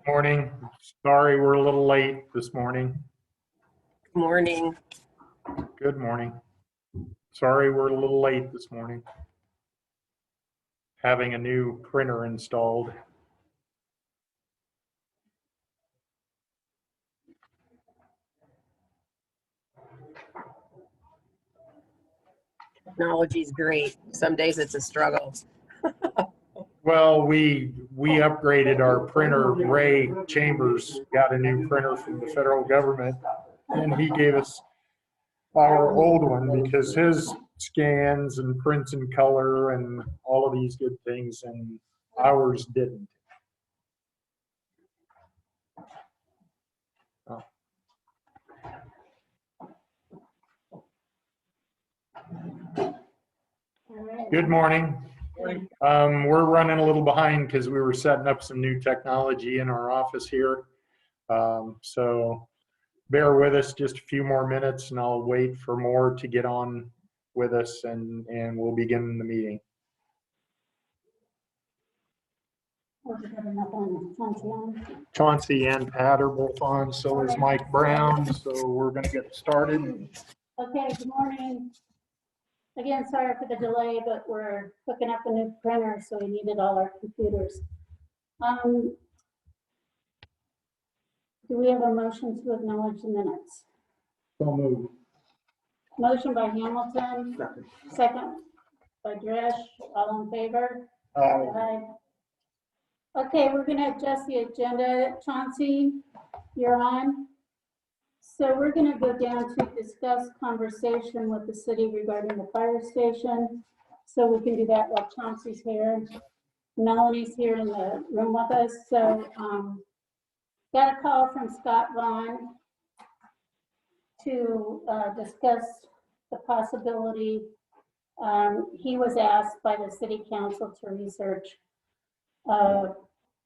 Morning. Sorry we're a little late this morning. Morning. Good morning. Sorry we're a little late this morning. Having a new printer installed. Technology's great. Some days it's a struggle. Well, we upgraded our printer. Ray Chambers got a new printer from the federal government, and he gave us our old one because his scans and prints in color and all of these good things, and ours didn't. Oh. Good morning. We're running a little behind because we were setting up some new technology in our office here. So bear with us just a few more minutes and I'll wait for more to get on with us and we'll begin the meeting. Chauncey and Pat are both on, so is Mike Brown, so we're going to get started. Okay, good morning. Again, sorry for the delay, but we're hooking up a new printer, so we needed all our computers. Do we have a motion to acknowledge the minutes? So moved. Motion by Hamilton, second by Dresch, all in favor? Aye. Okay, we're going to adjust the agenda. Chauncey, you're on. So we're going to go down to discuss conversation with the city regarding the fire station. So we can do that while Chauncey's here. Melanie's here in the room with us. So got a call from Scott Vaughn to discuss the possibility. He was asked by the city council to research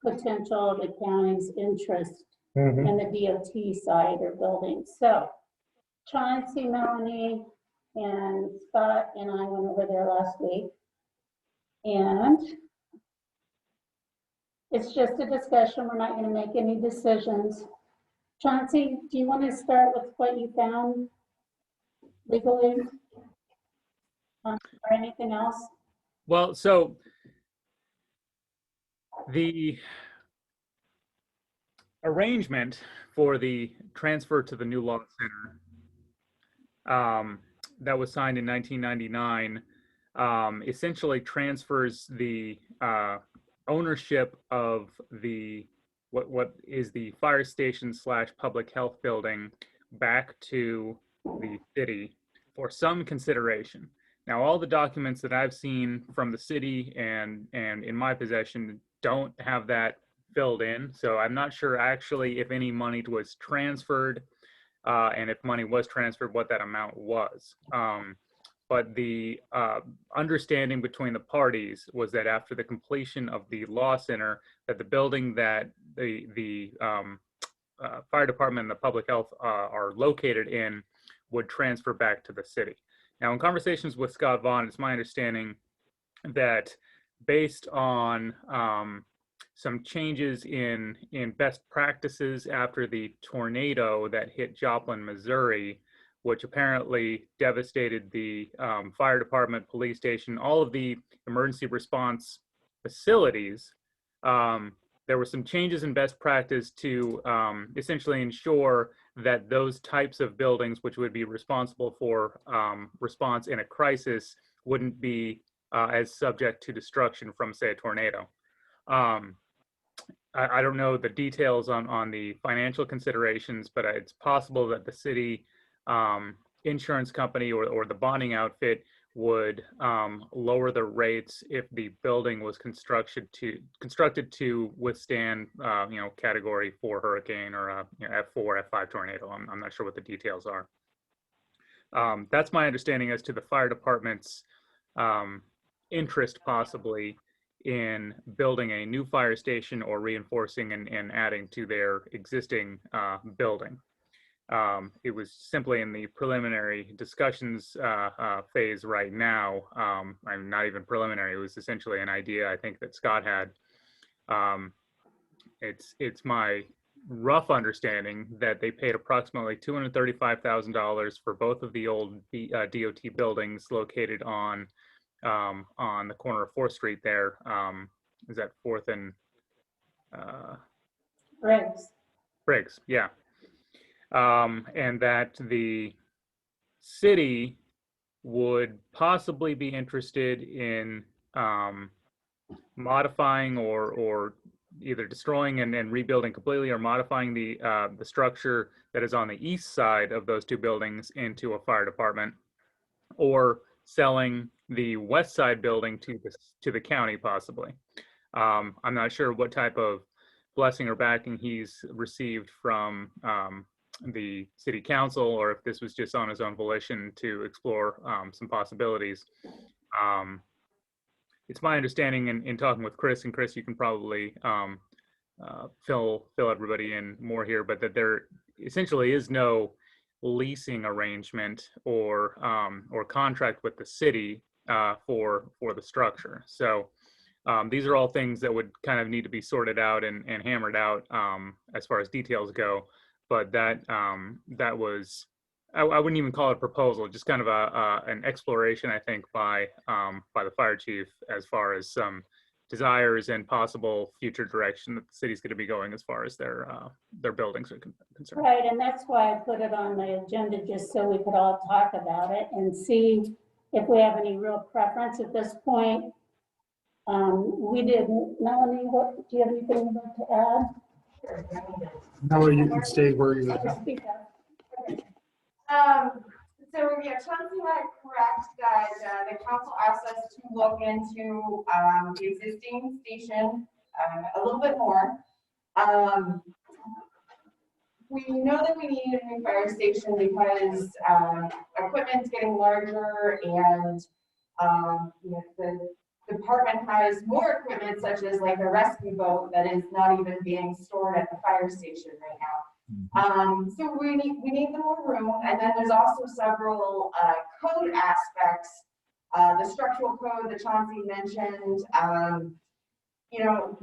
potential of the county's interest in the DOT side or building. So Chauncey, Melanie, and Scott and I went over there last week. And it's just a discussion. We're not going to make any decisions. Chauncey, do you want to start with what you found legally or anything else? Well, so the arrangement for the transfer to the new law center that was signed in 1999 essentially transfers the ownership of the what is the fire station / public health building back to the city for some consideration. Now, all the documents that I've seen from the city and in my possession don't have that filled in. So I'm not sure actually if any money was transferred and if money was transferred, what that amount was. But the understanding between the parties was that after the completion of the law center, that the building that the fire department and the public health are located in would transfer back to the city. Now, in conversations with Scott Vaughn, it's my understanding that based on some changes in best practices after the tornado that hit Joplin, Missouri, which apparently devastated the fire department, police station, all of the emergency response facilities, there were some changes in best practice to essentially ensure that those types of buildings, which would be responsible for response in a crisis, wouldn't be as subject to destruction from, say, a tornado. I don't know the details on the financial considerations, but it's possible that the city insurance company or the bonding outfit would lower the rates if the building was constructed to withstand category 4 hurricane or F4, F5 tornado. I'm not sure what the details are. That's my understanding as to the fire department's interest possibly in building a new fire station or reinforcing and adding to their existing building. It was simply in the preliminary discussions phase right now. I'm not even preliminary. It was essentially an idea I think that Scott had. It's my rough understanding that they paid approximately $235,000 for both of the old DOT buildings located on the corner of 4th Street there. Is that 4th and Briggs? Yeah. And that the city would possibly be interested in modifying or either destroying and rebuilding completely, or modifying the structure that is on the east side of those two buildings into a fire department, or selling the west side building to the county possibly. I'm not sure what type of blessing or backing he's received from the city council, or if this was just on his own volition to explore some possibilities. It's my understanding in talking with Chris, and Chris, you can probably fill everybody in more here, but that there essentially is no leasing arrangement or contract with the city for the structure. So these are all things that would kind of need to be sorted out and hammered out as far as details go. But that was, I wouldn't even call it a proposal, just kind of an exploration, I think, by the fire chief as far as some desires and possible future direction that the city's going to be going as far as their buildings are concerned. Right, and that's why I put it on the agenda, just so we could all talk about it and see if we have any real preference at this point. We didn't. Melanie, do you have anything you'd like to add? No, you can stay where you're at. Speak up. So yeah, Chauncey had it correct that the council asked us to look into the existing station a little bit more. We know that we need a new fire station because equipment's getting larger, and you know, the department has more equipment, such as like a rescue boat that is not even being stored at the fire station right now. So we need the more room, and then there's also several code aspects. The structural code that Chauncey mentioned, you know,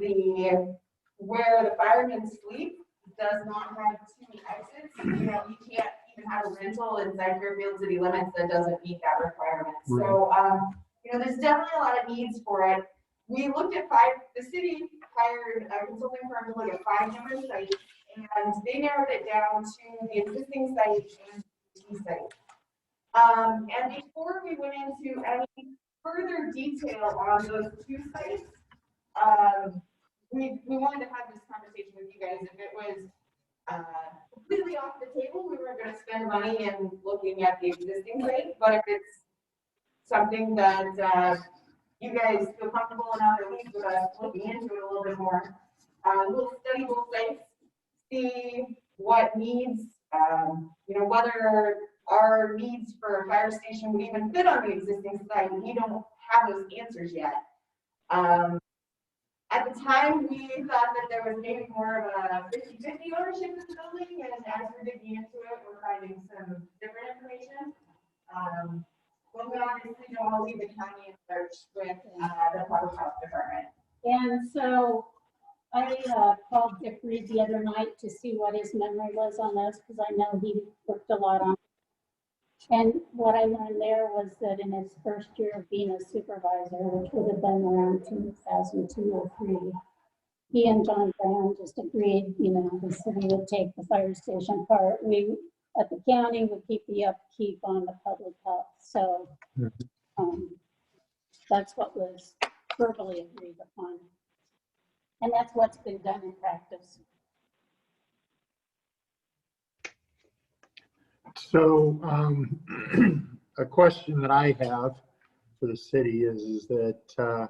where the firemen sleep does not have 2 exits. You know, you can't even have a rental inside Fairfield city limits that doesn't meet that requirement. Right. So, you know, there's definitely a lot of needs for it. We looked at the city hired a consulting firm to look at 5 different sites, and they narrowed it down to the existing site and the site. And before we went into any further detail on those 2 sites, we wanted to have this conversation with you guys. If it was completely off the table, we weren't going to spend money in looking at the existing site. But if it's something that you guys feel comfortable enough, at least with us looking into it a little bit more, we'll study both sites, see what needs, you know, whether our needs for a fire station would even fit on the existing site. We don't have those answers yet. At the time, we thought that there was maybe more of a 50-50 ownership of the building, and as we're digging into it, we're finding some different information. But we obviously don't want to leave the county in search with the public health department. And so I called Dick Reed the other night to see what his memory was on this, because I know he worked a lot on it. And what I learned there was that in his first year of being a supervisor, which would have been around 2002 or 2003, he and John Brown just agreed, you know, the city would take the fire station part. We, at the county, would keep the upkeep on the public health. So that's what was verbally agreed upon. And that's what's been done in practice. So a question that I have for the city is that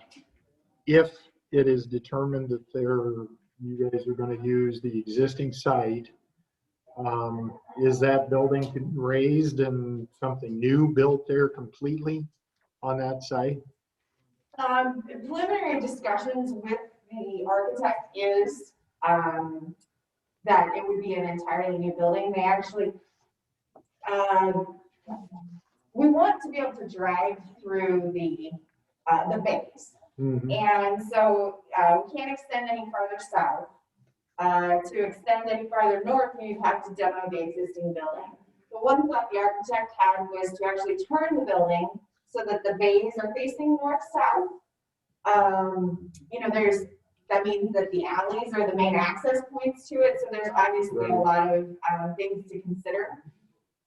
if it is determined that you guys are going to use the existing site, is that building raised and something new built there completely on that site? Preliminary discussions with the architect is that it would be an entirely new building. They actually, we want to be able to drive through the bays. Mm-hmm. And so we can't extend any farther south. to extend any farther north, you'd have to demo the existing building. The one thought the architect had was to actually turn the building so that the bays are facing north-south. You know, that means that the alleys are the main access points to it, so there's obviously a lot of things to consider.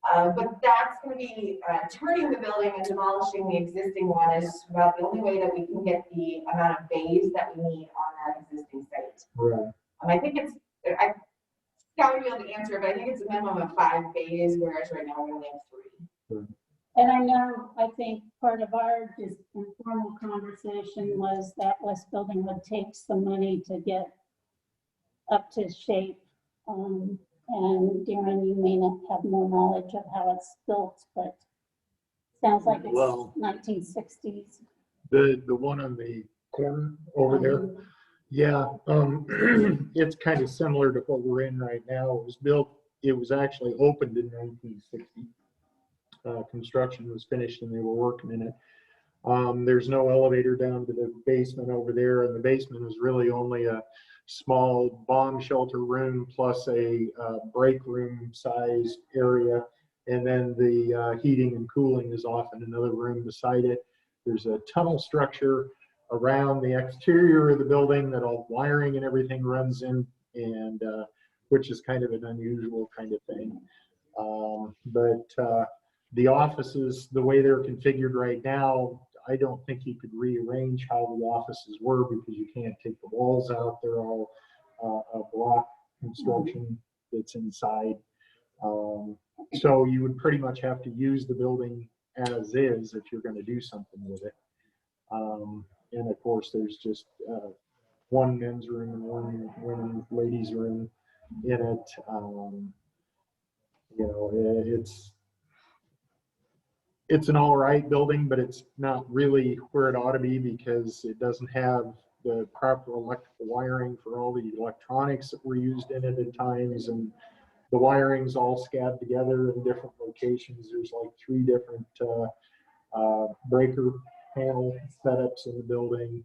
But that's going to be turning the building and demolishing the existing one is about the only way that we can get the amount of bays that we need on that existing site. Right. I think I gotta be able to answer it, but I think it's a minimum of 5 bays, whereas right now we only have 3. And I know, I think part of our just informal conversation was that West Building would take some money to get up to shape. And Darren, you may not have more knowledge of how it's built, but sounds like it's Well, 1960s. The one on the corner over there. Yeah, it's kind of similar to what we're in right now. It was actually opened in 1960. Construction was finished and they were working in it. There's no elevator down to the basement over there, and the basement is really only a small bomb shelter room plus a break room size area. And then the heating and cooling is off in another room beside it. There's a tunnel structure around the exterior of the building that all wiring and everything runs in, and which is kind of an unusual kind of thing. But the offices, the way they're configured right now, I don't think you could rearrange how the offices were because you can't take the walls out. They're all a block construction that's inside. So you would pretty much have to use the building as is if you're going to do something with it. And of course, there's just one men's room and one women's ladies room in it. You know, it's an all right building, but it's not really where it ought to be because it doesn't have the proper electrical wiring for all the electronics that were used in it at times, and the wiring's all scabbed together in different locations. There's like 3 different breaker panel setups in the building.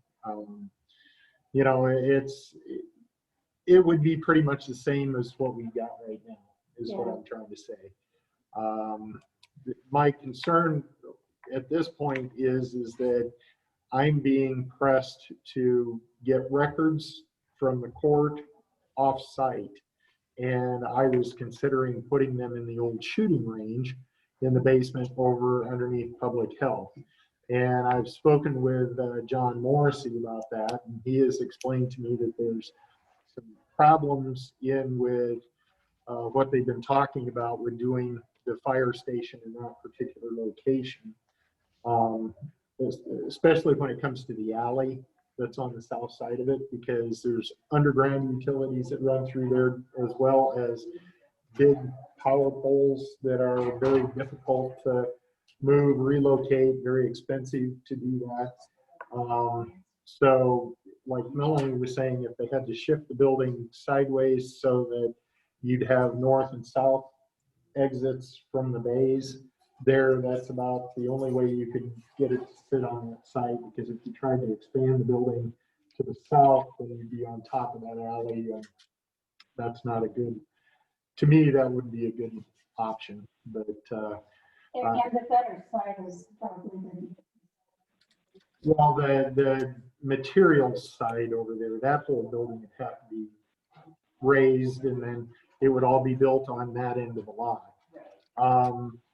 You know, it would be pretty much the same as what we got right now, is what I'm trying to say. My concern at this point is that I'm being pressed to get records from the court off-site, and I was considering putting them in the old shooting range in the basement over underneath public health. And I've spoken with John Morrissey about that, and he has explained to me that there's some problems with what they've been talking about with doing the fire station in that particular location, especially when it comes to the alley that's on the south side of it, because there's underground utilities that run through there, as well as big power poles that are very difficult to move, relocate, very expensive to do that. So like Melanie was saying, if they had to shift the building sideways so that you'd have north and south exits from the bays there, that's about the only way you could get it to fit on that site, because if you tried to expand the building to the south, then you'd be on top of that alley, and that's not a good, to me, that wouldn't be a good option. But And the better side is probably well, the materials side over there, that whole building would have to be raised, and then it would all be built on that end of the lot.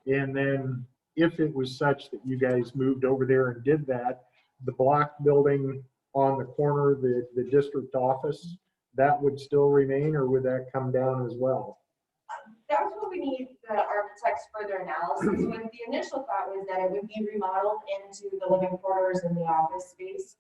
And then if it was such that you guys moved over there and did that, the block building on the corner, the district office, that would still remain, or would that come down as well? That's what we need the architect's further analysis with. The initial thought was that it would be remodeled into the living quarters and the office space.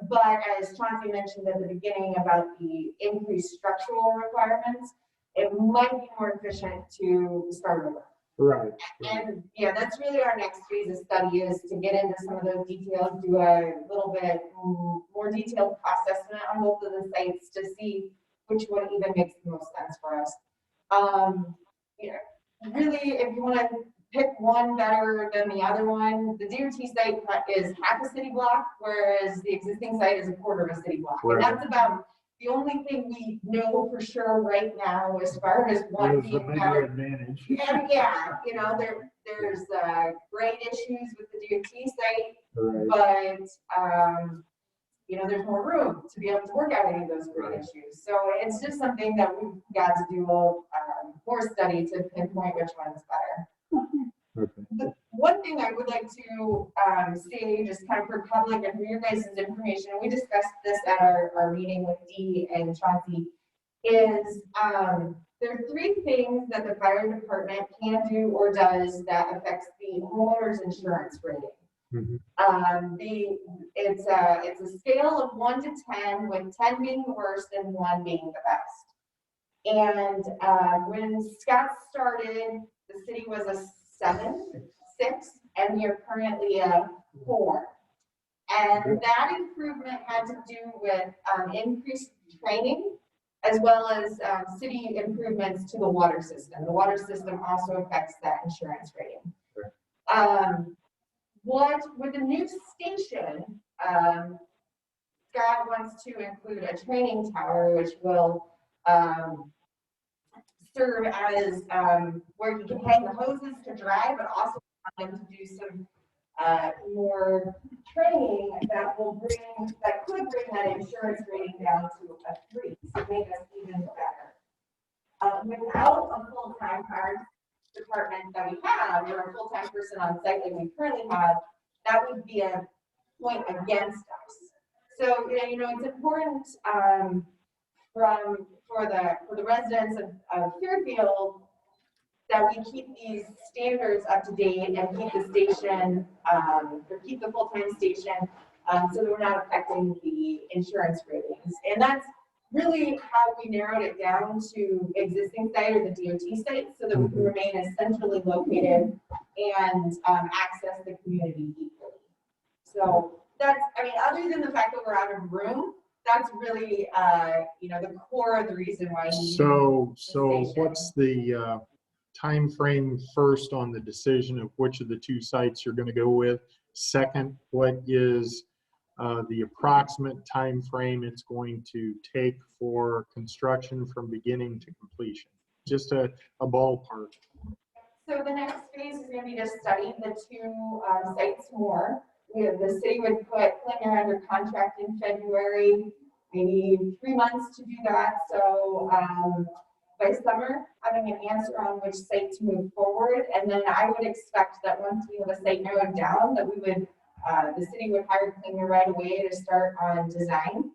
But as Chauncey mentioned at the beginning about the increased structural requirements, it might be more efficient to start over. Right. And yeah, that's really our next phase of study, is to get into some of those details, do a little bit more detailed cost estimate on both of the sites to see which one even makes the most sense for us. Yeah, really, if you want to pick one better than the other one, the DOT site is half a city block, whereas the existing site is a quarter of a city block. Right. And that's about the only thing we know for sure right now as far as what There's the being bigger covered. advantage. And yeah, you know, there's grade issues with the DOT site, Right. but you know, there's more room to be able to work out any of those grade issues. So it's just something that we've got to do more study to pinpoint which one's better. Okay. The one thing I would like to say, just kind of for public and for your guys' information, and we discussed this at our meeting with Dee and Chauncey, is there are 3 things that the fire department can do or does that affects the homeowner's insurance rating. Mhm. It's a scale of 1 to 10, with 10 being the worst and 1 being the best. And when Scott started, the city was a 7, 6, and we are currently a 4. And that improvement had to do with increased training, as well as city improvements to the water system. The water system also affects that insurance rating. With the new station, Scott wants to include a training tower, which will serve as where you can hang the hoses to dry, but also allow them to do some more training that could bring that insurance rating down to a 3, so make us even better. Without a full-time fire department that we have, or a full-time person on site that we currently have, that would be a point against us. So you know, it's important for the residents of Fairfield that we keep these standards up to date and keep the station, or keep the full-time station, so that we're not affecting the insurance ratings. And that's really how we narrowed it down to existing site or the DOT site, so that we can remain as centrally located and access the community equally. So that's, I mean, other than the fact that we're out of room, that's really, you know, the core of the reason why. So what's the time frame first on the decision of which of the 2 sites you're going to go with? Second, what is the approximate time frame it's going to take for construction from beginning to completion? Just a ballpark. So the next phase is going to be to study the 2 sites more. The city would put Klinger under contract in February, maybe 3 months to do that. So by summer, having an answer on which site to move forward. And then I would expect that once we have a site narrowed down, that we would, the city would hire Klinger right away to start on design.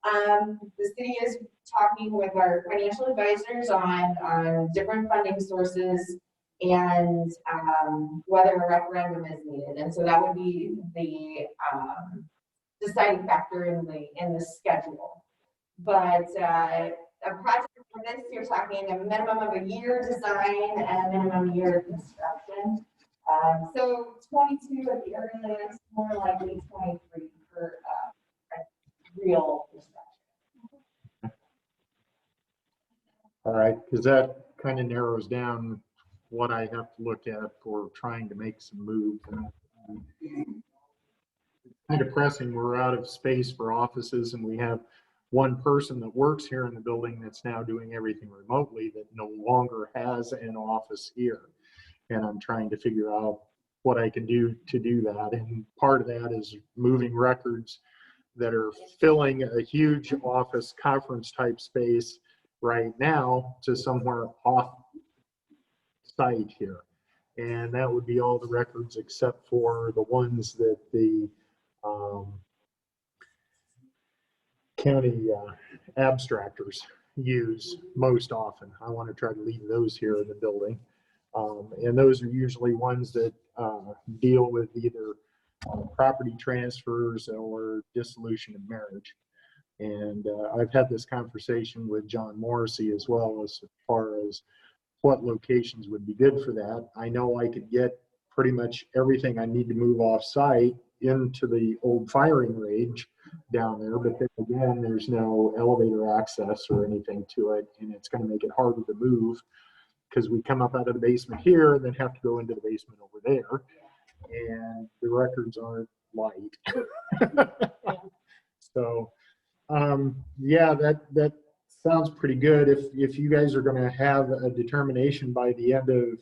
The city is talking with our financial advisors on different funding sources and whether a referendum is needed. And so that would be the deciding factor in the schedule. But a project for this, you're talking a minimum of a year design and a minimum year construction. So 22 at the earliest, more likely 23 for real construction. All right, because that kind of narrows down what I have to look at for trying to make some moves. Kind of depressing, we're out of space for offices, and we have one person that works here in the building that's now doing everything remotely that no longer has an office here. And I'm trying to figure out what I can do to do that. And part of that is moving records that are filling a huge office conference type space right now to somewhere off site here. And that would be all the records except for the ones that the county abstractors use most often. I want to try to leave those here in the building. And those are usually ones that deal with either property transfers or dissolution of marriage. And I've had this conversation with John Morrissey as well, as far as what locations would be good for that. I know I could get pretty much everything I need to move off site into the old firing range down there, but then again, there's no elevator access or anything to it, and it's going to make it harder to move because we come up out of the basement here and then have to go into the basement over there, and the records aren't light. So Yeah, that sounds pretty good. If you guys are gonna have a determination by the end of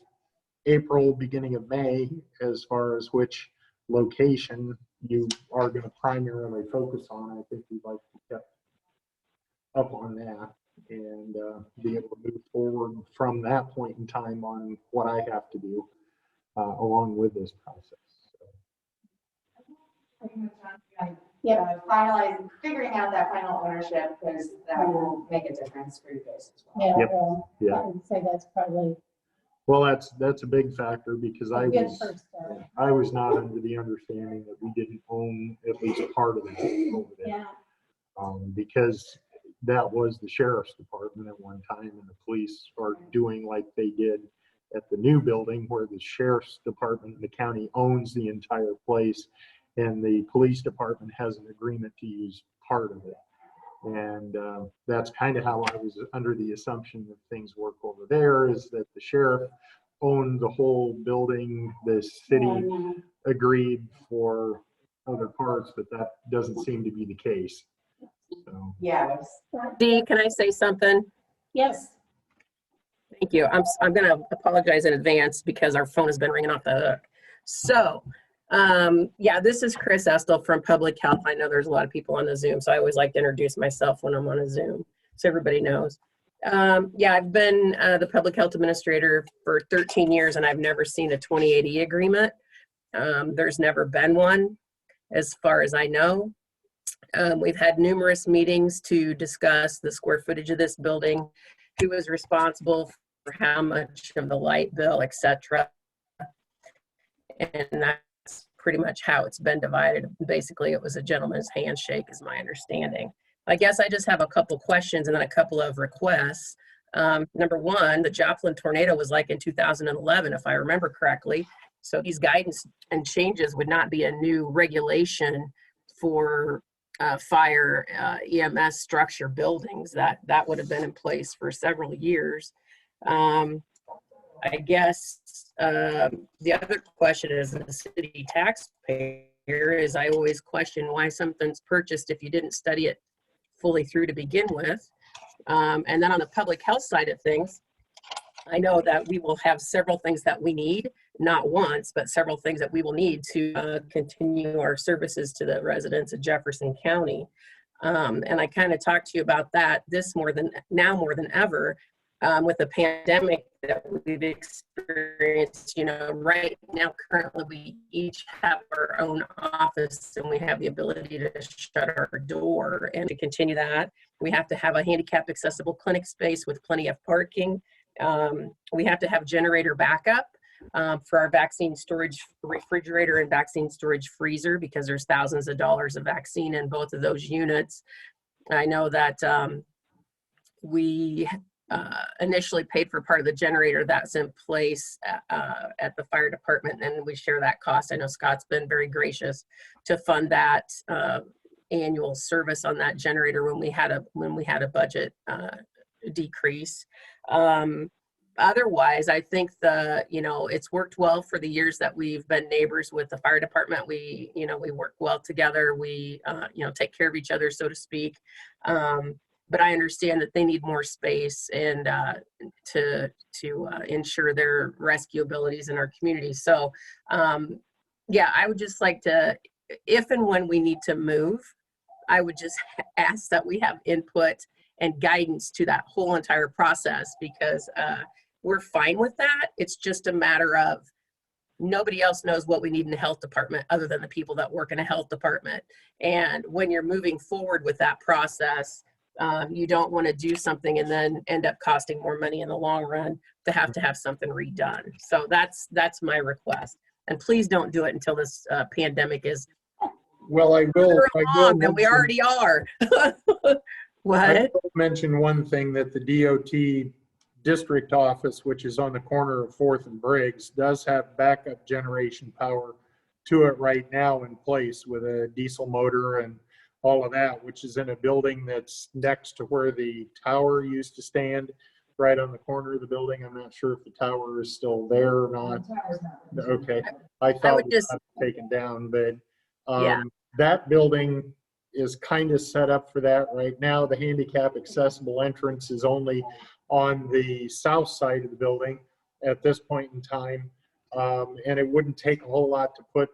April, beginning of May, as far as which location you are gonna primarily focus on, I think we'd like to get up on that and be able to move forward from that point in time on what I have to do along with this process. Yeah. Finalize, figuring out that final ownership, because that will make a difference for you guys as well. Yeah, Yep. well, Yeah. I would say that's probably Well, that's a big factor because a good first start. I was not under the understanding that we didn't own at least part of that over there. Yeah, Because that was the sheriff's department at one time, and the police are doing like they did at the new building, where the sheriff's department and the county owns the entire place, and the police department has an agreement to use part of it. And that's kind of how I was under the assumption that things work over there, is that the sheriff owned the whole building, the city and, agreed for other parts, but that doesn't seem to be the case. So, Yes. Dee, can I say something? yes, Thank you. I'm going to apologize in advance because our phone has been ringing off the hook. So, yeah, this is Chris Estel from Public Health. I know there's a lot of people on the Zoom, so I always like to introduce myself when I'm on a Zoom, so everybody knows. Yeah, I've been the Public Health Administrator for 13 years, and I've never seen a 2080 agreement. There's never been one, as far as I know. We've had numerous meetings to discuss the square footage of this building, who was responsible for how much of the light bill, etc. And that's pretty much how it's been divided. Basically, it was a gentleman's handshake, is my understanding. I guess I just have a couple questions and then a couple of requests. Number one, the Joplin tornado was like in 2011, if I remember correctly. So these guidance and changes would not be a new regulation for fire EMS structure buildings. That would have been in place for several years. I guess the other question as a city taxpayer is I always question why something's purchased if you didn't study it fully through to begin with. And then on the public health side of things, I know that we will have several things that we need, not once, but several things that we will need to continue our services to the residents of Jefferson County. And I kind of talked to you about that more than ever with the pandemic that we've experienced. You know, right now, currently, we each have our own office and we have the ability to shut our door. And to continue that, we have to have a handicap accessible clinic space with plenty of parking. We have to have generator backup for our vaccine storage refrigerator and vaccine storage freezer, because there's thousands of dollars of vaccine in both of those units. I know that we initially paid for part of the generator that's in place at the fire department, and we share that cost. I know Scott's been very gracious to fund that annual service on that generator when we had a budget decrease. Otherwise, I think it's worked well for the years that we've been neighbors with the fire department. We work well together. We, take care of each other, so to speak. But I understand that they need more space and to ensure their rescue abilities in our community. So, yeah, I would just like to, if and when we need to move, I would just ask that we have input and guidance to that whole entire process, because we're fine with that. It's just a matter of nobody else knows what we need in the health department other than the people that work in a health department. And when you're moving forward with that process, you don't want to do something and then end up costing more money in the long run to have something redone. So that's my request. And please don't do it until this pandemic is. well, I will And we already are. What? I will mention one thing, that the DOT district office, which is on the corner of 4th and Briggs, does have backup generation power to it right now in place with a diesel motor and all of that, which is in a building that's next to where the tower used to stand, right on the corner of the building. I'm not sure if the tower is still there or not. Okay, I thought it was taken down, but Yeah. that building is kind of set up for that right now. The handicap accessible entrance is only on the south side of the building at this point in time. And it wouldn't take a whole lot to put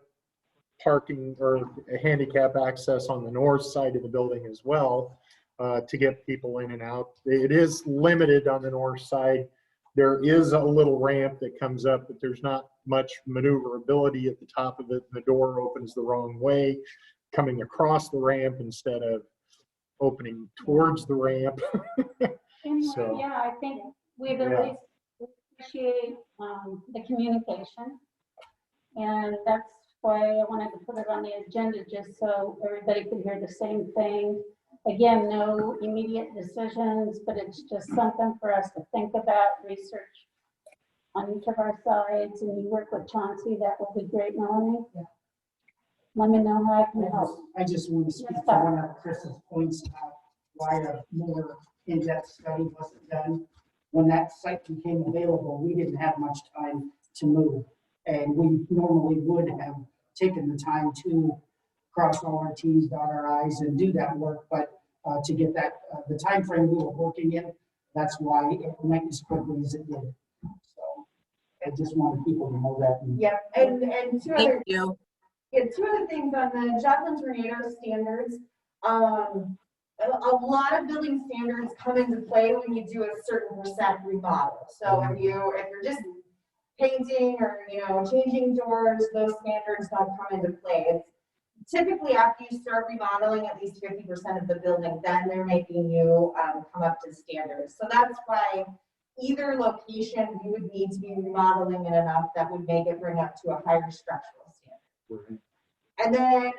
parking or handicap access on the north side of the building as well, to get people in and out. It is limited on the north side. There is a little ramp that comes up, but there's not much maneuverability at the top of it. The door opens the wrong way, coming across the ramp instead of opening towards the ramp. Anyway, So, yeah, I think we'd at yeah. least appreciate the communication. And that's why I wanted to put it on the agenda, just so everybody could hear the same thing. Again, no immediate decisions, but it's just something for us to think about, research on each of our sides, and you work with Chauncey, that will be great, Melanie. Yeah. Let me know how I can help. I just want to speak to one of Chris's points about why a more in-depth study wasn't done. When that site became available, we didn't have much time to move. And we normally would have taken the time to cross all our T's, dot our I's, and do that work. But to get that, the time frame we were working in, that's why it went as quickly as it did. So I just wanted people to know that. Yeah, and two other, Thank you. yeah, two other things on the Joplin tornado standards. A lot of building standards come into play when you do a certain percent remodel. So if you're just painting or, changing doors, those standards don't come into play. It's typically after you start remodeling at least 50% of the building, then they're making you come up to standards. So that's why either location you would need to be remodeling it enough that would make it bring up to a higher structural standard. And then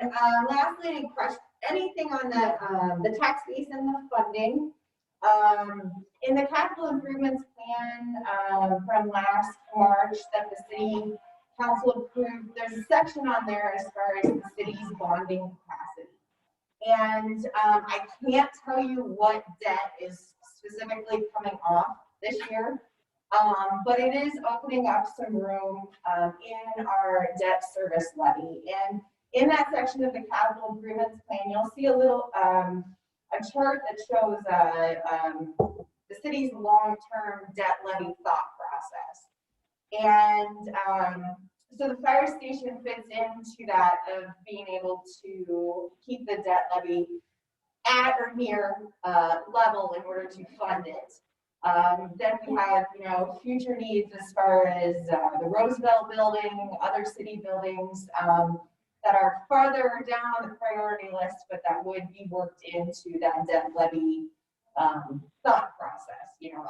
lastly, anything on the tax base and the funding. In the capital improvements plan from last March that the city council approved, there's a section on there as far as the city's bonding capacity. And I can't tell you what debt is specifically coming off this year, but it is opening up some room in our debt service levy. And in that section of the capital improvements plan, you'll see a little a chart that shows the city's long-term debt levy thought process. And so the fire station fits into that of being able to keep the debt levy at or near level in order to fund it. Then we have, future needs as far as the Roosevelt building, other city buildings that are farther down on the priority list, but that would be worked into that debt levy thought process.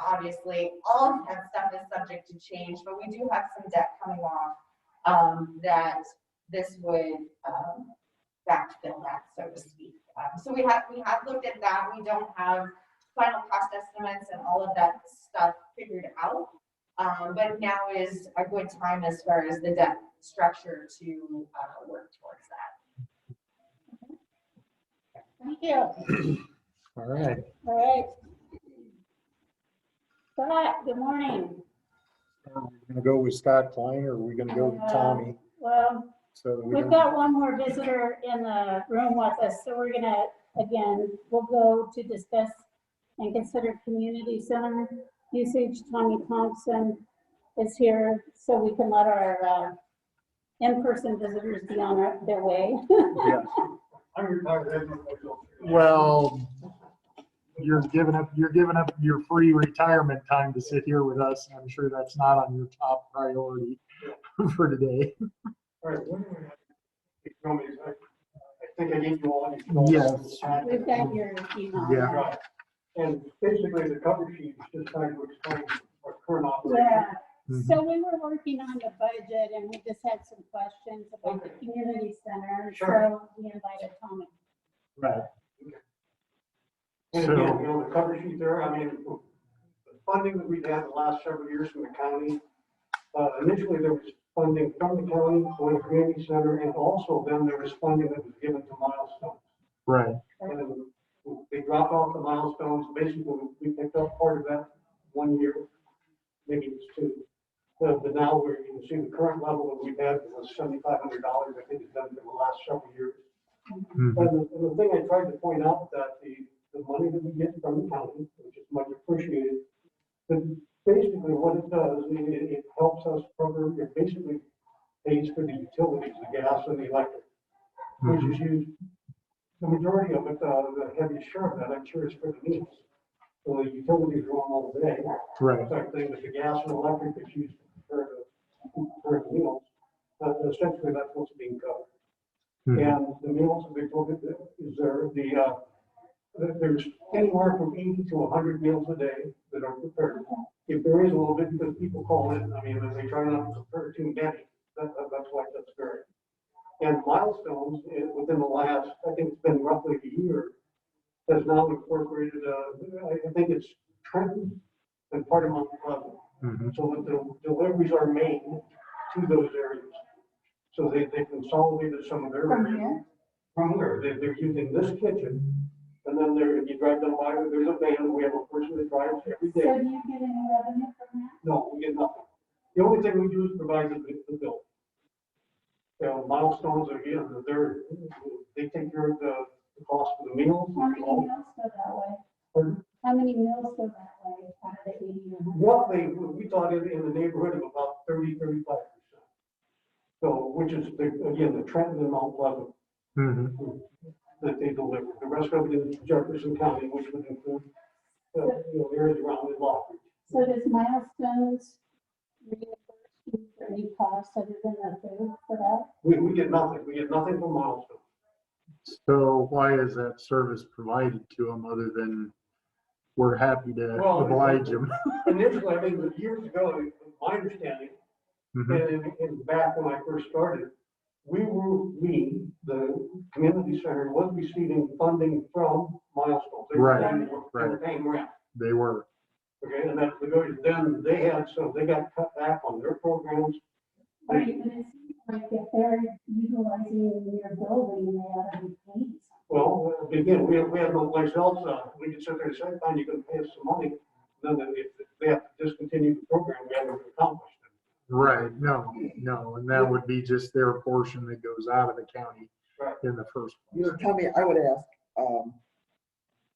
Obviously all of that stuff is subject to change, but we do have some debt coming off that this would backfill that, so to speak. So we have looked at that. We don't have final cost estimates and all of that stuff figured out, but now is a good time as far as the debt structure to work towards that. Thank you. All right. All right. Scott, good morning. Are we going to go with Scott Klein, or are we going to go with Tommy? Well, So that we we've don't- got one more visitor in the room with us, so we're gonna, again, we'll go to discuss and consider community center usage. Tommy Thompson is here, so we can let our in-person visitors be on their way. Yes. Well, you're giving up your free retirement time to sit here with us. I'm sure that's not on your top priority for today. All right, I think I gave you all these. Yes. We've got your email. Yeah. Right. And basically the cover sheet is just trying to explain what current operation. Yeah, Mhm. so we were working on the budget and we just had some questions about the community center, Sure. so we invited Tommy. Right. And So- again, the cover sheet there, I mean, the funding that we've had the last several years from the county, initially there was funding from the county for the community center, and also then there was funding that was given to Milestones. Right. And then they dropped off the Milestones, basically we picked up part of that 1 year, maybe it's 2. But now you can see the current level that we've had was $7,500, I think it's done for the last several years. Mhm. And the thing I tried to point out that the money that we get from the county, which is much appreciated, but basically what it does, it helps us cover, it basically pays for the utilities, the gas and the electric, which is used, the majority of it, the heavy share of that, I'm sure is for the meals. So the utilities run all day. Right. Same thing with the gas and electric that's used for the meals. Essentially, that's what's being covered. Mhm. And the meals, they told it is there's anywhere from 80 to 100 meals a day that are prepared. If there is a little bit, because people call in, I mean, they try not to prepare too many. That's why that's very. And milestones within the last, I think it's been roughly a year, has now incorporated, I think it's Trenton and part of Mount Pleasant. Mhm. So that the deliveries are made to those areas. So they consolidated some of their. From areas. here? From where? They're using this kitchen. And then if you drive down by, there's a van, we have a person that drives every So day. do you get any revenue from that? No, we get nothing. The only thing we do is provide the bill. Milestones, again, they take care of the cost of the meals. How many meals go that way? Pardon? How many meals go that way out of the 80 or 100? Roughly, we thought in the neighborhood of about 35%. So, which is, again, the Trenton and Mount Pleasant Mhm. that they deliver. The rest of it is Jefferson County, which would include, areas around the Lockridge. So does Milestones reimburse you for any costs other than the food for that? We get nothing. We get nothing from Milestone. So why is that service provided to them other than we're happy to Well, oblige them? Initially, I mean, years ago, my understanding, and back when I first started, the community center was receiving funding from Milestones. They were Right, paying- They were paying rent. They were. Okay, and that's then they got cut back on their programs. Right, but it seems like if they're utilizing your building, they ought to be paid. Well, again, we have no place else, we can sit there and say, fine, you can pay us some money. Then if they have to discontinue the program, we haven't accomplished it. Right, no, and that would be just their portion that goes out of the county Right. in the first You place. know, tell me, I would ask,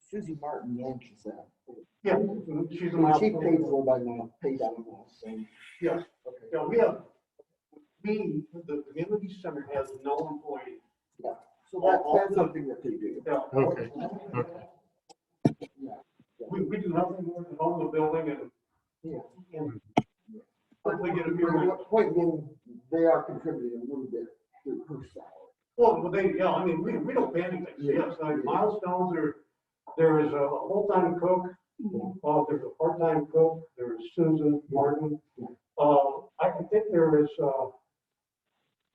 Susie Martin Yankees that. Yeah, she's a She milestone. paid for by now, paid out of that, so. Yes, Okay. yeah, the community center has no employees. Yeah, so that's something that they do. Yeah, Okay, Yeah. we do nothing more than own the building and Yeah. hopefully get a few But rent. what point being, they are contributing a little bit to her salary. Well, I mean, we don't pay anything. Yes, like Milestones there is a full-time cook, there's a part-time cook, there's Susan Martin. I think there is,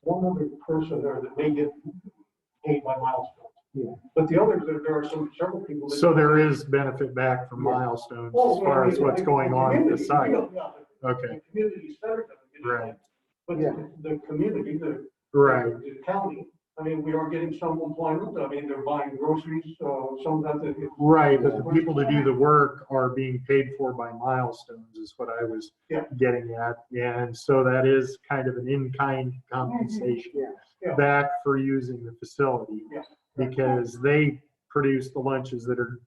one other person there that may get paid by Milestones. Yeah. But the others, there are several people. that- so there is benefit back from Milestones as far as what's going on at the site. Yeah, Okay, the community center doesn't get Right. anything. But Yeah. the community, right, the county, I mean, we are getting some employment. I mean, they're buying groceries, some of that. right, but the people to do the work are being paid for by Milestones is what I was Yeah. getting at. And so that is kind of an in-kind compensation Yeah. Yeah. back for using the facility. Yeah. Because they produce the lunches that are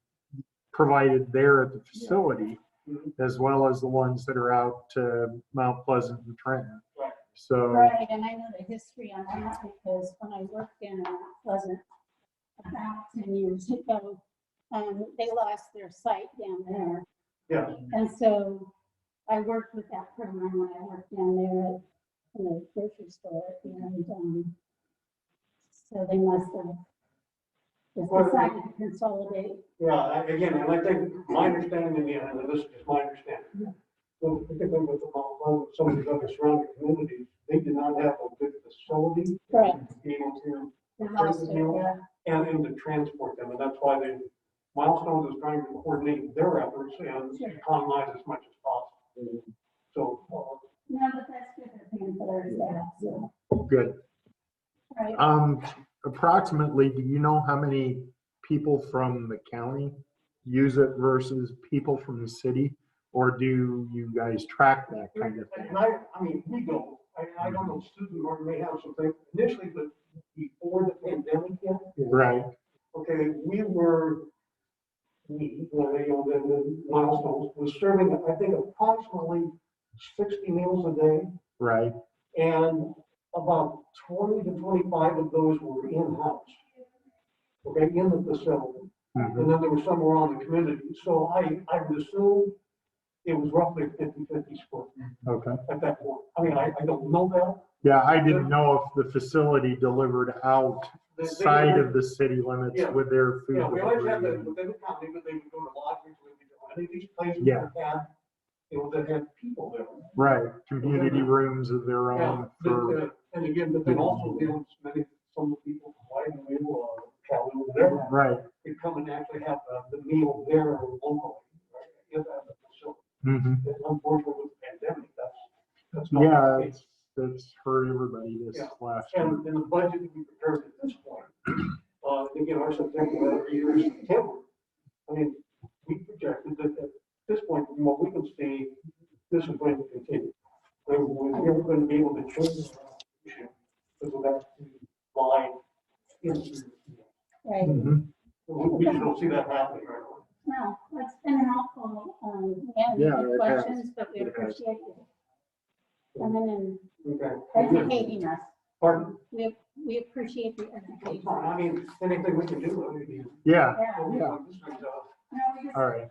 provided there at the facility, Mhm. as well as the ones that are out to Mount Pleasant and Trenton. Right. So, Right, and I know the history on that because when I worked in Pleasant about 10 years ago, they lost their site down there. Yeah, And so I worked with that program when I worked down there in the grocery store. And so they must have just decided to consolidate. yeah, again, and I think my understanding in the end, and this is my understanding. Well, particularly with some of these other surrounding communities, they do not have a good facility. Correct. To be able to, They lost it, yeah. and to transport them, and that's why Milestones is trying to coordinate their efforts and Sure. economize as much as possible. So, No, but that's good they're paying for their staff, so, good. right. Approximately, do you know how many people from the county use it versus people from the city? Or do you guys track that kind of thing? and I mean, we don't, I don't know, Susan Martin may have something, initially, but before the pandemic hit. Right, Okay, the milestones was serving, I think, approximately 60 meals a day. right, And about 20 to 25 of those were in-house. Okay, in the facility. mhm, And then there was some around the community. So I would assume it was roughly 50-50 split okay. at that point. I mean, I don't know that. Yeah, I didn't know if the facility delivered outside of the city limits Yeah. with their food Yeah, we always had delivery. the, within the county, but they would go to lodges, any of these places Yeah. that had, that had people there. Right, community rooms of their Yeah, own for, and again, but then also, some of the people from Whiteville, Calhoun, whatever, right. they come and actually have the meal there locally. Right? Yeah, so, Mhm. unfortunately with the pandemic, that's not. Yeah, the case. it's hurt everybody this Yeah. last year. And in the budget that we prepared at this point, again, our September every year is September. I mean, we projected that at this point, from what we can see, this is going to continue. We're never going to be able to change the issue because of that line. Right. Mhm. We just don't see that happening right now. No, it's been helpful. Yeah, Yeah, good it has. questions, but we It has. appreciate you coming Okay. and educating us. Pardon? We appreciate the education. I mean, anything we can do, I mean. Yeah, Yeah. yeah. No, we just All right.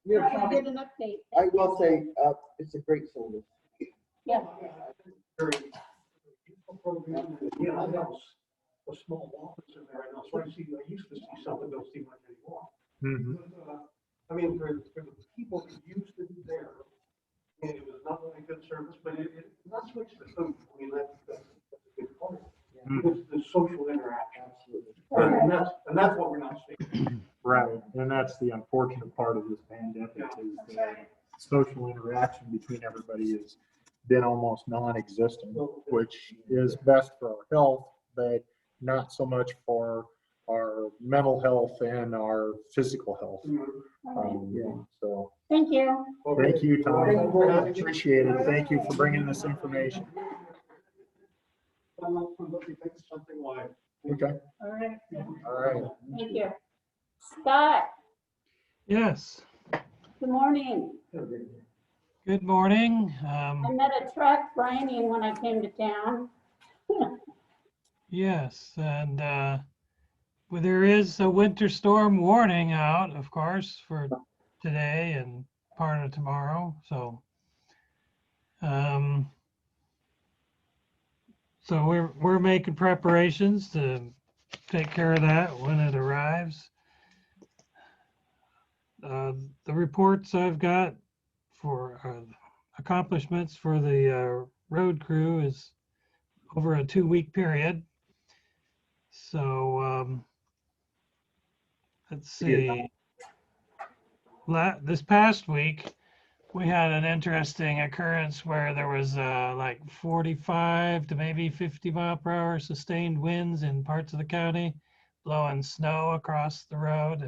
Yeah, trying to Tommy, get an update. I will say, it's a great service. Yeah. Very. Yeah, I have a small office in there right now, so I used to see something, don't see much anymore. Mhm. I mean, for the people who used to be there, and it was not only good service, but not so much the food. I mean, that's a good part. It's the social interaction. Absolutely. And that's what we're not seeing. Right, and that's the unfortunate part of this pandemic is that social interaction between everybody has been almost non-existent, which is best for our health, but not so much for our mental health and our physical health. So, Thank you. thank you, Tom. Thank you for having me. Appreciate it. Thank you for bringing this information. Something like. Okay, All right. all right. Thank you. Scott, Yes, good morning. good morning. I met a truck grinding when I came to town. Yes, and well, there is a winter storm warning out, of course, for today and part of tomorrow. So we're making preparations to take care of that when it arrives. The reports I've got for accomplishments for the road crew is over a 2-week period. So let's see. This past week, we had an interesting occurrence where there was like 45 to maybe 50 mile per hour sustained winds in parts of the county, blowing snow across the road.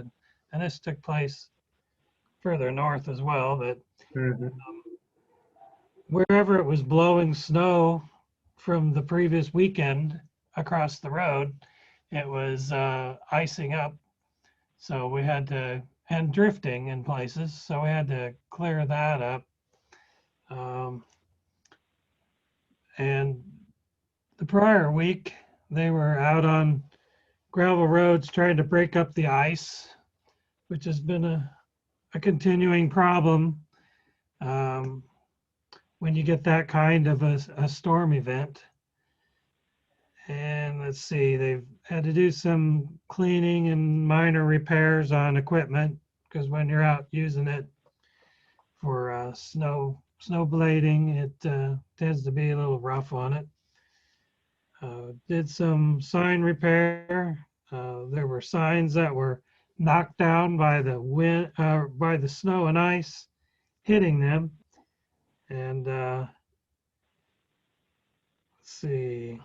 And this took place further north as well, but Mhm. wherever it was blowing snow from the previous weekend across the road, it was icing up. So we had to, and drifting in places. So we had to clear that up. And the prior week, they were out on gravel roads trying to break up the ice, which has been a continuing problem when you get that kind of a storm event. And let's see, they've had to do some cleaning and minor repairs on equipment because when you're out using it for snow blading, it tends to be a little rough on it. Did some sign repair. There were signs that were knocked down by the wind, by the snow and ice hitting them. And let's see.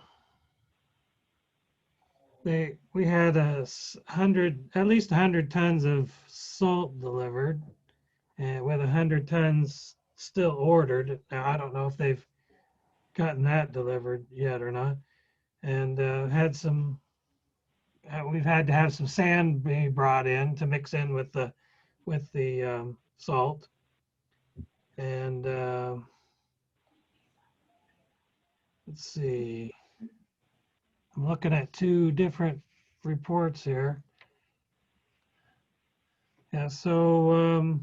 We had at least 100 tons of salt delivered, and with 100 tons still ordered. Now I don't know if they've gotten that delivered yet or not. and we've had to have some sand be brought in to mix in with the salt. And let's see, I'm looking at two different reports here. Yeah, so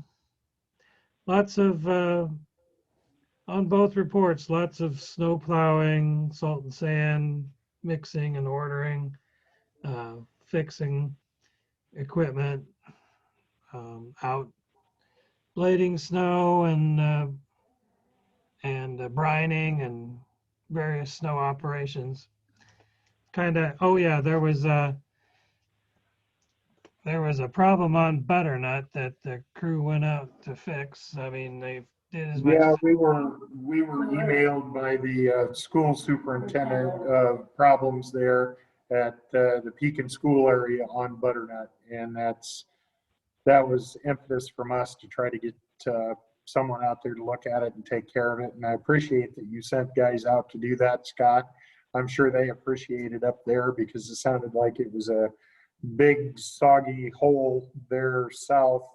lots of, on both reports, lots of snow plowing, salt and sand, mixing and ordering, fixing equipment, out blading snow and brining and various snow operations. Kind of, oh yeah, there was a problem on butternut that the crew went out to fix. I mean, they did as much. Yeah, we were emailed by the school superintendent of problems there at the Pekin School area on butternut, and that was impetus from us to try to get someone out there to look at it and take care of it. And I appreciate that you sent guys out to do that, Scott. I'm sure they appreciate it up there because it sounded like it was a big soggy hole there south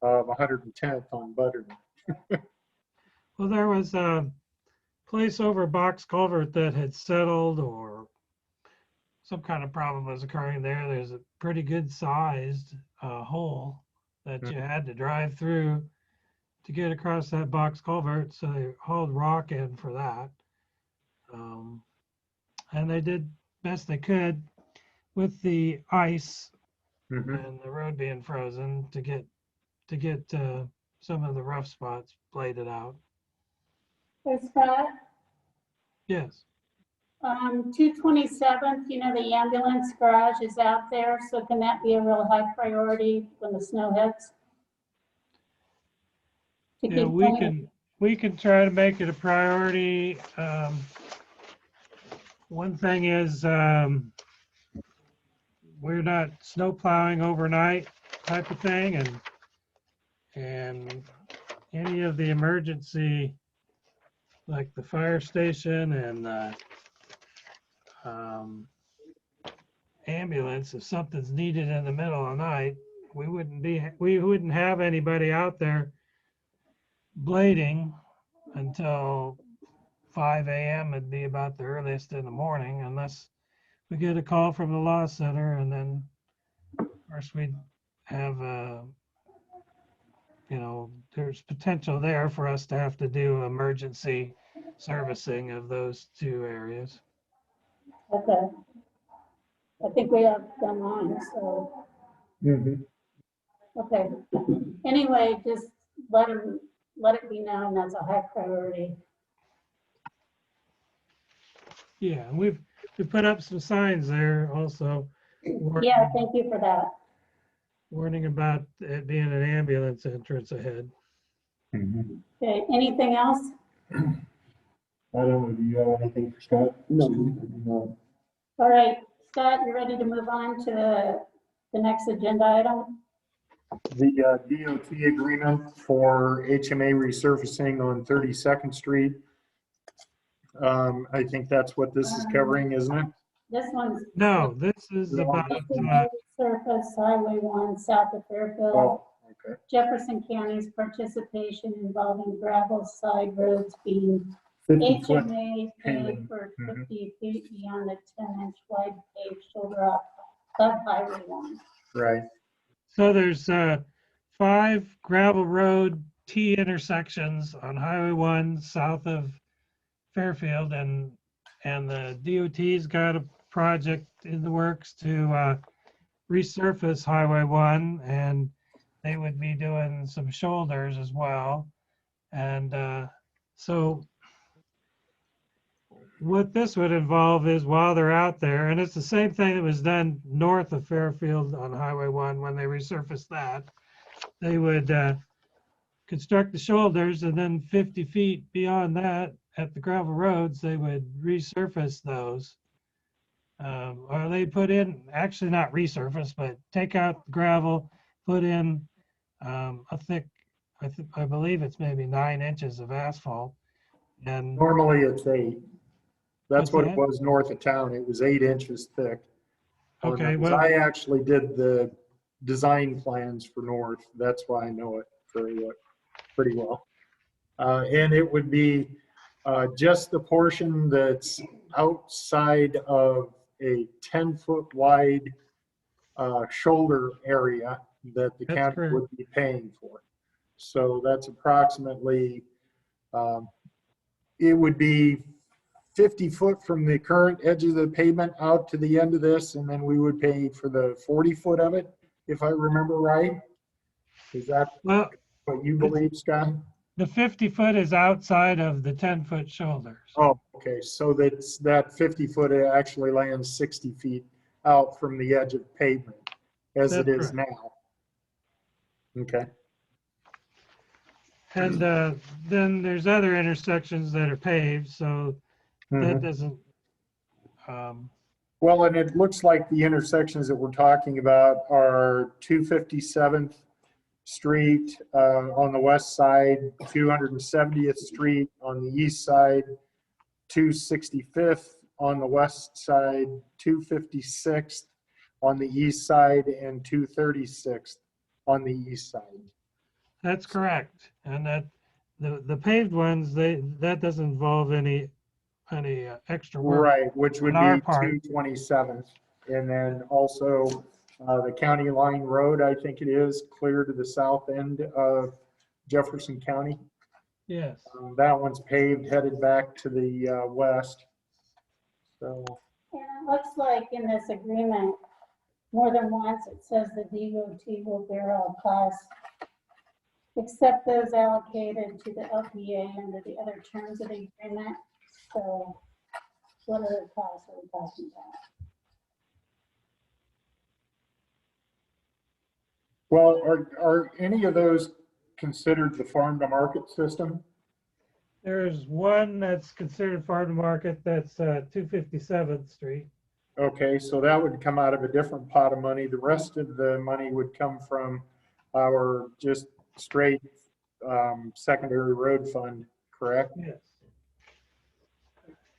of 110th on butternut. Well, there was a place over Box Culvert that had settled, or some kind of problem was occurring there. There's a pretty good sized hole that you had to drive through to get across that Box Culvert. So they hauled rock in for that. And they did best they could with the ice and the road being frozen to get some of the rough spots bladed out. Hey, Scott, Yes. 227th, you know, the ambulance garage is out there, so can that be a real high priority when the snow hits? To Yeah, keep we going? can try to make it a priority. One thing is, we're not snow plowing overnight type of thing, and any of the emergency, like the fire station and ambulance, if something's needed in the middle of the night, we wouldn't have anybody out there blading until 5 a.m. It'd be about the earliest in the morning, unless we get a call from the law center, and then of course we'd have there's potential there for us to have to do emergency servicing of those two areas. Okay. I think we have them on, so, okay. Anyway, just let it be known that's a high priority. Yeah, and we put up some signs there also. Yeah, thank you for that. Warning about it being an ambulance entrance ahead. Okay, anything else? I don't know, do you have anything for Scott? No. All right, Scott, you ready to move on to the next agenda item? The DOT agreement for HMA resurfacing on 32nd Street. I think that's what this is covering, isn't it? This one's. No, this is about Surface Highway 1 south of Fairfield. Oh, okay. Jefferson County's participation involving gravel side roads being 50 foot HMA paid paving. for 50 feet beyond the 10-inch wide paved shoulder up of Highway 1. Right. So there's 5 gravel road T intersections on Highway 1 south of Fairfield, and the DOT's got a project in the works to resurface Highway 1, and they would be doing some shoulders as well. And so what this would involve is, while they're out there, and it's the same thing that was done north of Fairfield on Highway 1 when they resurfaced that, they would construct the shoulders, and then 50 feet beyond that at the gravel roads, they would resurface those. Or they put in, actually not resurface, but take out the gravel, put in a thick, I believe it's maybe 9 inches of asphalt. And Normally it's 8. That's What's what it that? was north of town. It was 8 inches thick. on Okay, those. well- I actually did the design plans for north. That's why I know it pretty well. And it would be just the portion that's outside of a 10-foot wide shoulder area that the That's county correct. would be paying for. So that's approximately, it would be 50 foot from the current edge of the pavement out to the end of this, and then we would pay for the 40 foot of it, if I remember right. Is that Well, what you believe, Scott? the 50 foot is outside of the 10-foot shoulder. Oh, okay, so that 50 foot actually lands 60 feet out from the edge of pavement, as it That's is now. Okay. And then there's other intersections that are paved, so that Mhm. doesn't, Well, and it looks like the intersections that we're talking about are 257th Street on the west side, 270th Street on the east side, 265th on the west side, 256th on the east side, and 236th on the east side. that's correct. And that the paved ones, that doesn't involve any extra work. Right, which would on our be part. 227th. And then also the county line road, I think it is, clear to the south end of Jefferson County. Yes. That one's paved, headed back to the west. So, And it looks like in this agreement, more than once, it says the DOT will bear all costs, except those allocated to the LPA under the other terms of the agreement. So what other costs are we talking about? well, are any of those considered the farm to market system? There's one that's considered farm to market, that's 257th Street. Okay, so that would come out of a different pot of money. The rest of the money would come from our just straight secondary road fund, correct? Yes.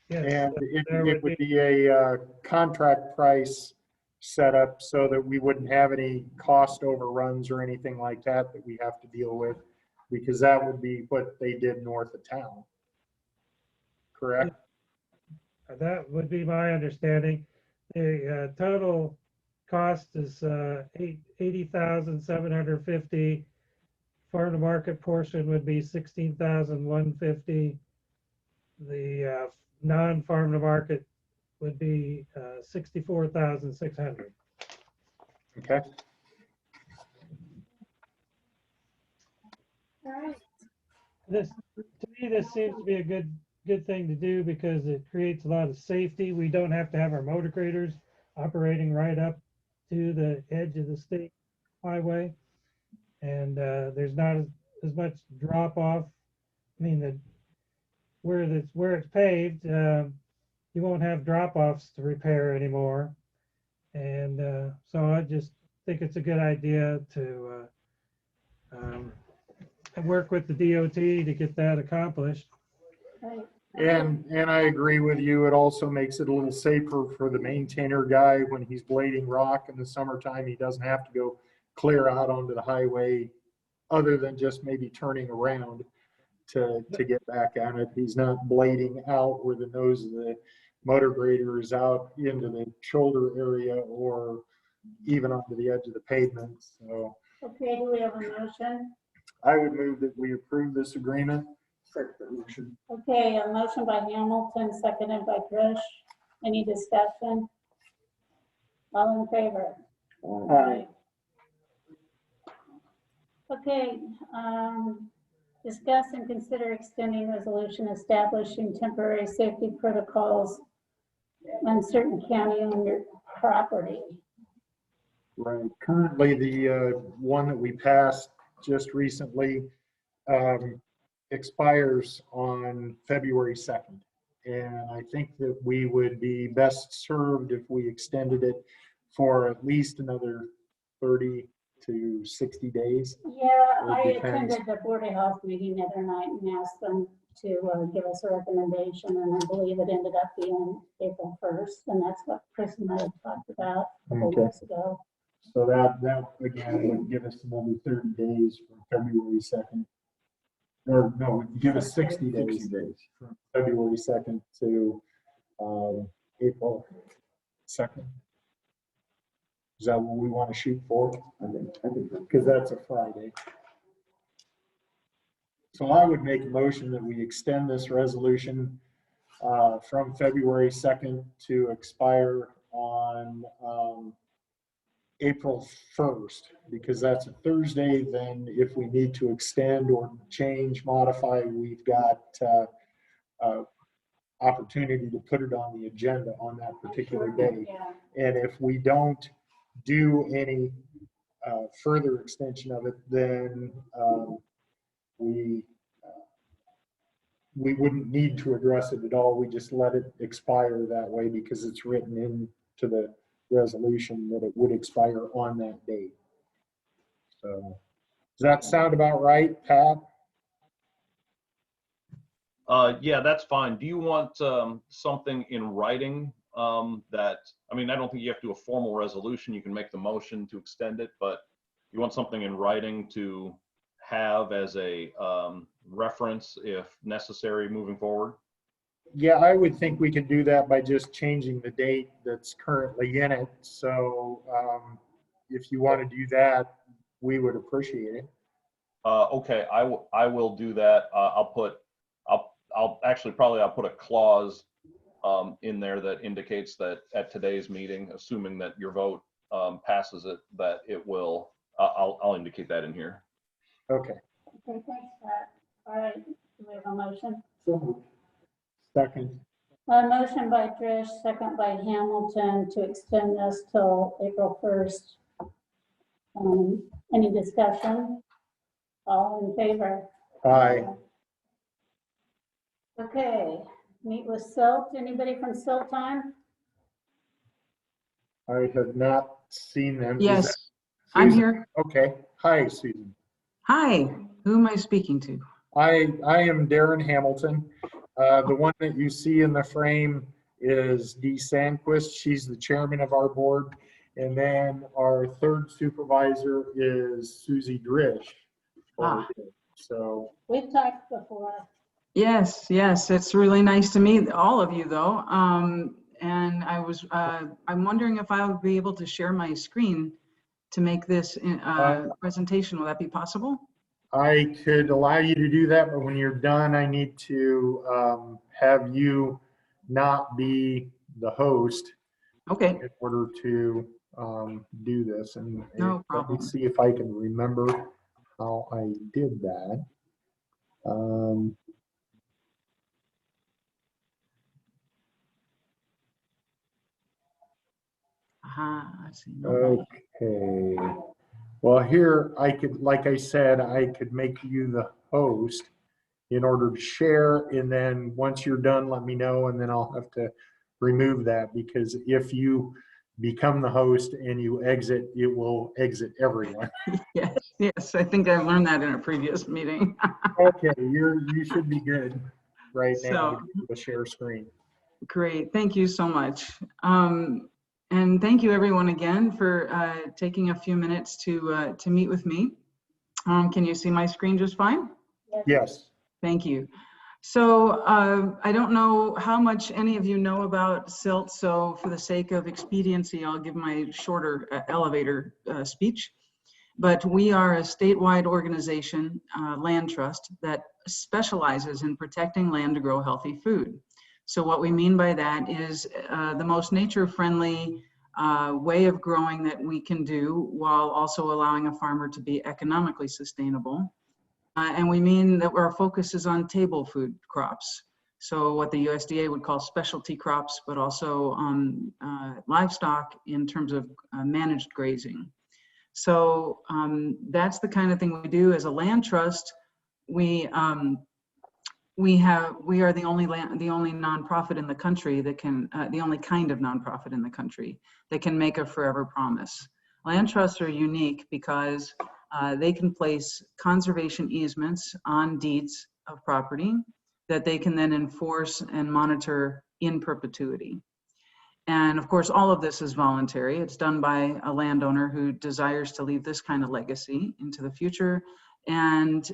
Yes. And there it would be a contract price set up so that we wouldn't have any cost overruns or anything like that that we have to deal with, because that would be what they did north of town. Correct? That would be my understanding. The total cost is 80,750. Farm to market portion would be 16,150. The non-farm to market would be 64,600. Okay. All right. This, to me, this seems to be a good thing to do because it creates a lot of safety. We don't have to have our motor graders operating right up to the edge of the state highway. And there's not as much drop off. I mean, where it's paved, you won't have drop offs to repair anymore. And so I just think it's a good idea to work with the DOT to get that accomplished. Right. And I agree with you. It also makes it a little safer for the maintainer guy when he's blading rock in the summertime. He doesn't have to go clear out onto the highway other than just maybe turning around to get back on it. He's not blading out where the nose of the motor grader is out into the shoulder area or even onto the edge of the pavement. So Okay, do we have a motion? I would move that we approve this agreement. Okay, a motion by Hamilton, seconded by Trish. Any discussion? All in favor? Aye. Okay, discuss and consider extending resolution establishing temporary safety protocols on certain county-owned property. Right. Currently, the one that we passed just recently expires on February 2nd. And I think that we would be best served if we extended it for at least another 30 to 60 days. Yeah, I It depends. attended the Board of Health meeting the other night and asked them to give us a recommendation, and I believe it ended up being April 1st, and that's what Chris and I had talked about a couple Okay. weeks ago. So that again would give us another 30 days from February 2nd. Or no, it'd give us 60 days from February 2nd to April 2nd. Is that what we want to shoot for? I think because that's a Friday. So I would make a motion that we extend this resolution from February 2nd to expire on April 1st, because that's a Thursday. Then if we need to extend or change, modify, we've got opportunity to put it on the agenda on that particular day. Yeah. And if we don't do any further extension of it, then we wouldn't need to address it at all. We just let it expire that way because it's written into the resolution that it would expire on that date. So does that sound about right, Pat? Yeah, that's fine. Do you want something in writing that, I mean, I don't think you have to do a formal resolution. You can make the motion to extend it, but you want something in writing to have as a reference if necessary moving forward? Yeah, I would think we could do that by just changing the date that's currently in it. So if you want to do that, we would appreciate it. Okay, I will do that. I'll put a clause in there that indicates that at today's meeting, assuming that your vote passes it, that it will, I'll indicate that in here. Okay. Okay, thanks, Pat. All right, do we have a motion? Second. A motion by Trish, second by Hamilton to extend this till April 1st. Any discussion? All in favor? Aye. Okay, meet with Silt. Anybody from Silt time? I have not seen them. Is Yes, that I'm Susan? here. Okay. Hi, Susan. Hi, who am I speaking to? I am Darren Hamilton. The one that you see in the frame is Dee Sandquist. She's the chairman of our board. And then our third supervisor is Susie Drish. So We've talked before. Yes, it's really nice to meet all of you though. And I'm wondering if I would be able to share my screen to make this presentation. Will that be possible? I could allow you to do that, but when you're done, I need to have you not be the host. Okay. In order to do this. And No let me problem. see if I can remember how I did that. I see. No. Okay. Well, here I could, like I said, I could make you the host in order to share. And then once you're done, let me know, and then I'll have to remove that, because if you become the host and you exit, it will exit everyone. Yes, I think I learned that in a previous meeting. Okay, you should be good right now So, with the share screen. Great, thank you so much. And thank you everyone again for taking a few minutes to meet with me. Can you see my screen just fine? Yes. Thank you. So I don't know how much any of you know about SILT, so for the sake of expediency, I'll give my shorter elevator speech. But we are a statewide organization, land trust, that specializes in protecting land to grow healthy food. So what we mean by that is the most nature-friendly way of growing that we can do while also allowing a farmer to be economically sustainable. And we mean that our focus is on table food crops. So what the USDA would call specialty crops, but also livestock in terms of managed grazing. So that's the kind of thing we do as a land trust. We are the only nonprofit in the country that can, the only kind of nonprofit in the country that can make a forever promise. Land trusts are unique because they can place conservation easements on deeds of property. that they can then enforce and monitor in perpetuity. And of course, all of this is voluntary. It's done by a landowner who desires to leave this kind of legacy into the future. And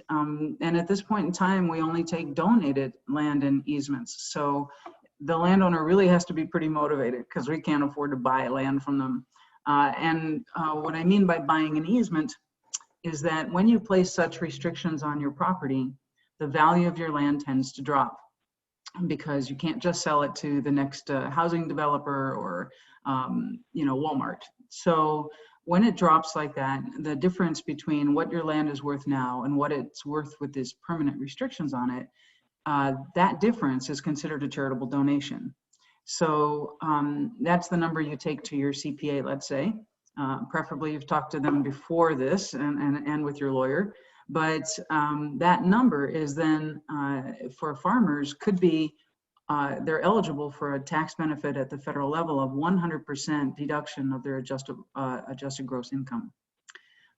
at this point in time, we only take donated land and easements. So the landowner really has to be pretty motivated because we can't afford to buy land from them. What I mean by buying an easement is that when you place such restrictions on your property, the value of your land tends to drop, because you can't just sell it to the next housing developer or Walmart. So when it drops like that, the difference between what your land is worth now and what it's worth with these permanent restrictions on it, that difference is considered a charitable donation. So that's the number you take to your CPA, let's say. Preferably you've talked to them before this and with your lawyer. But that number is then, for farmers, could be, they're eligible for a tax benefit at the federal level of 100% deduction of their adjusted gross income,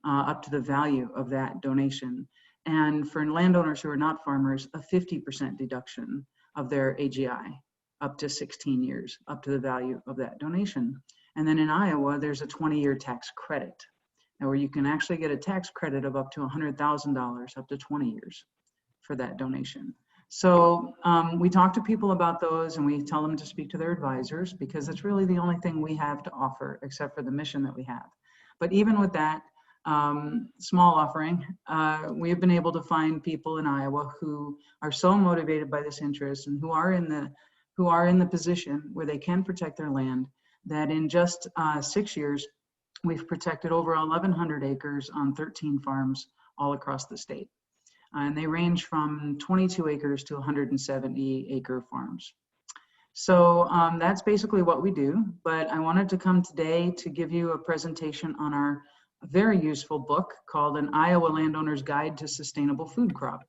up to the value of that donation. And for landowners who are not farmers, a 50% deduction of their AGI, up to 16 years, up to the value of that donation. And then in Iowa, there's a 20-year tax credit, where you can actually get a tax credit of up to $100,000 up to 20 years for that donation. So we talk to people about those, and we tell them to speak to their advisors, because it's really the only thing we have to offer except for the mission that we have. But even with that small offering, we have been able to find people in Iowa who are so motivated by this interest and who are in the position where they can protect their land, that in just 6 years, we've protected over 1,100 acres on 13 farms all across the state. And they range from 22 acres to 170 acre farms. So that's basically what we do. But I wanted to come today to give you a presentation on our very useful book called An Iowa Landowner's Guide to Sustainable Food Crop.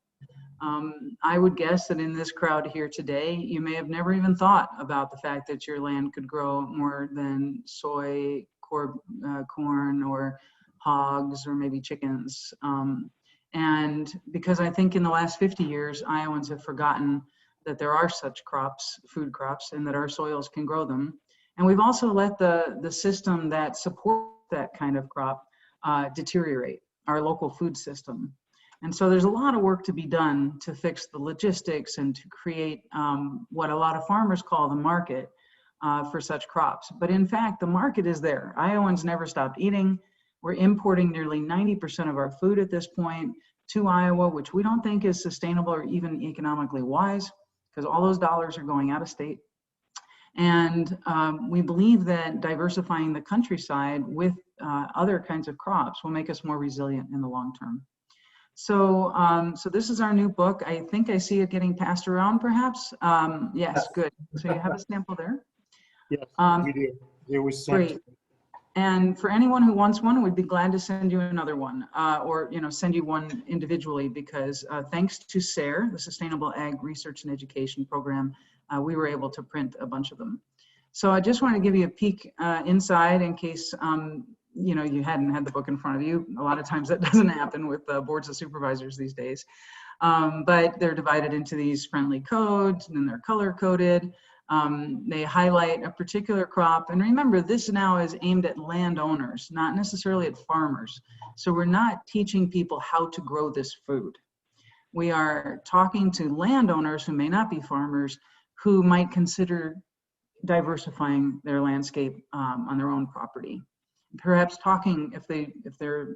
I would guess that in this crowd here today, you may have never even thought about the fact that your land could grow more than soy, corn, or hogs, or maybe chickens. And because I think in the last 50 years, Iowans have forgotten that there are such crops, food crops, and that our soils can grow them. And we've also let the system that supports that kind of crop deteriorate, our local food system. And so there's a lot of work to be done to fix the logistics and to create what a lot of farmers call the market for such crops. But in fact, the market is there. Iowans never stopped eating. We're importing nearly 90% of our food at this point to Iowa, which we don't think is sustainable or even economically wise, because all those dollars are going out of state. And we believe that diversifying the countryside with other kinds of crops will make us more resilient in the long term. So, so this is our new book. I think I see it getting passed around, perhaps. Yes, good. So you have a sample there? Yes, we do. It was sent. Great. And for anyone who wants one, we'd be glad to send you another one, or send you one individually, because thanks to SARE, the Sustainable Ag Research and Education Program, we were able to print a bunch of them. So I just want to give you a peek inside in case you hadn't had the book in front of you. A lot of times that doesn't happen with boards of supervisors these days. But they're divided into these friendly codes, and then they're color coded. They highlight a particular crop. And remember, this now is aimed at landowners, not necessarily at farmers. So we're not teaching people how to grow this food. We are talking to landowners who may not be farmers, who might consider diversifying their landscape on their own property. Perhaps talking, if their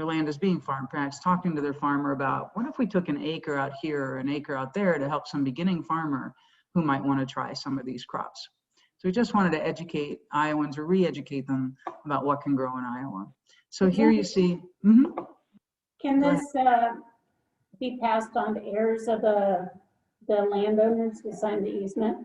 land is being farmed, perhaps talking to their farmer about, what if we took an acre out here or an acre out there to help some beginning farmer who might want to try some of these crops. So we just wanted to educate Iowans, or re-educate them about what can grow in Iowa. So here you see. Can this be passed on to heirs of the landowners who signed the easement?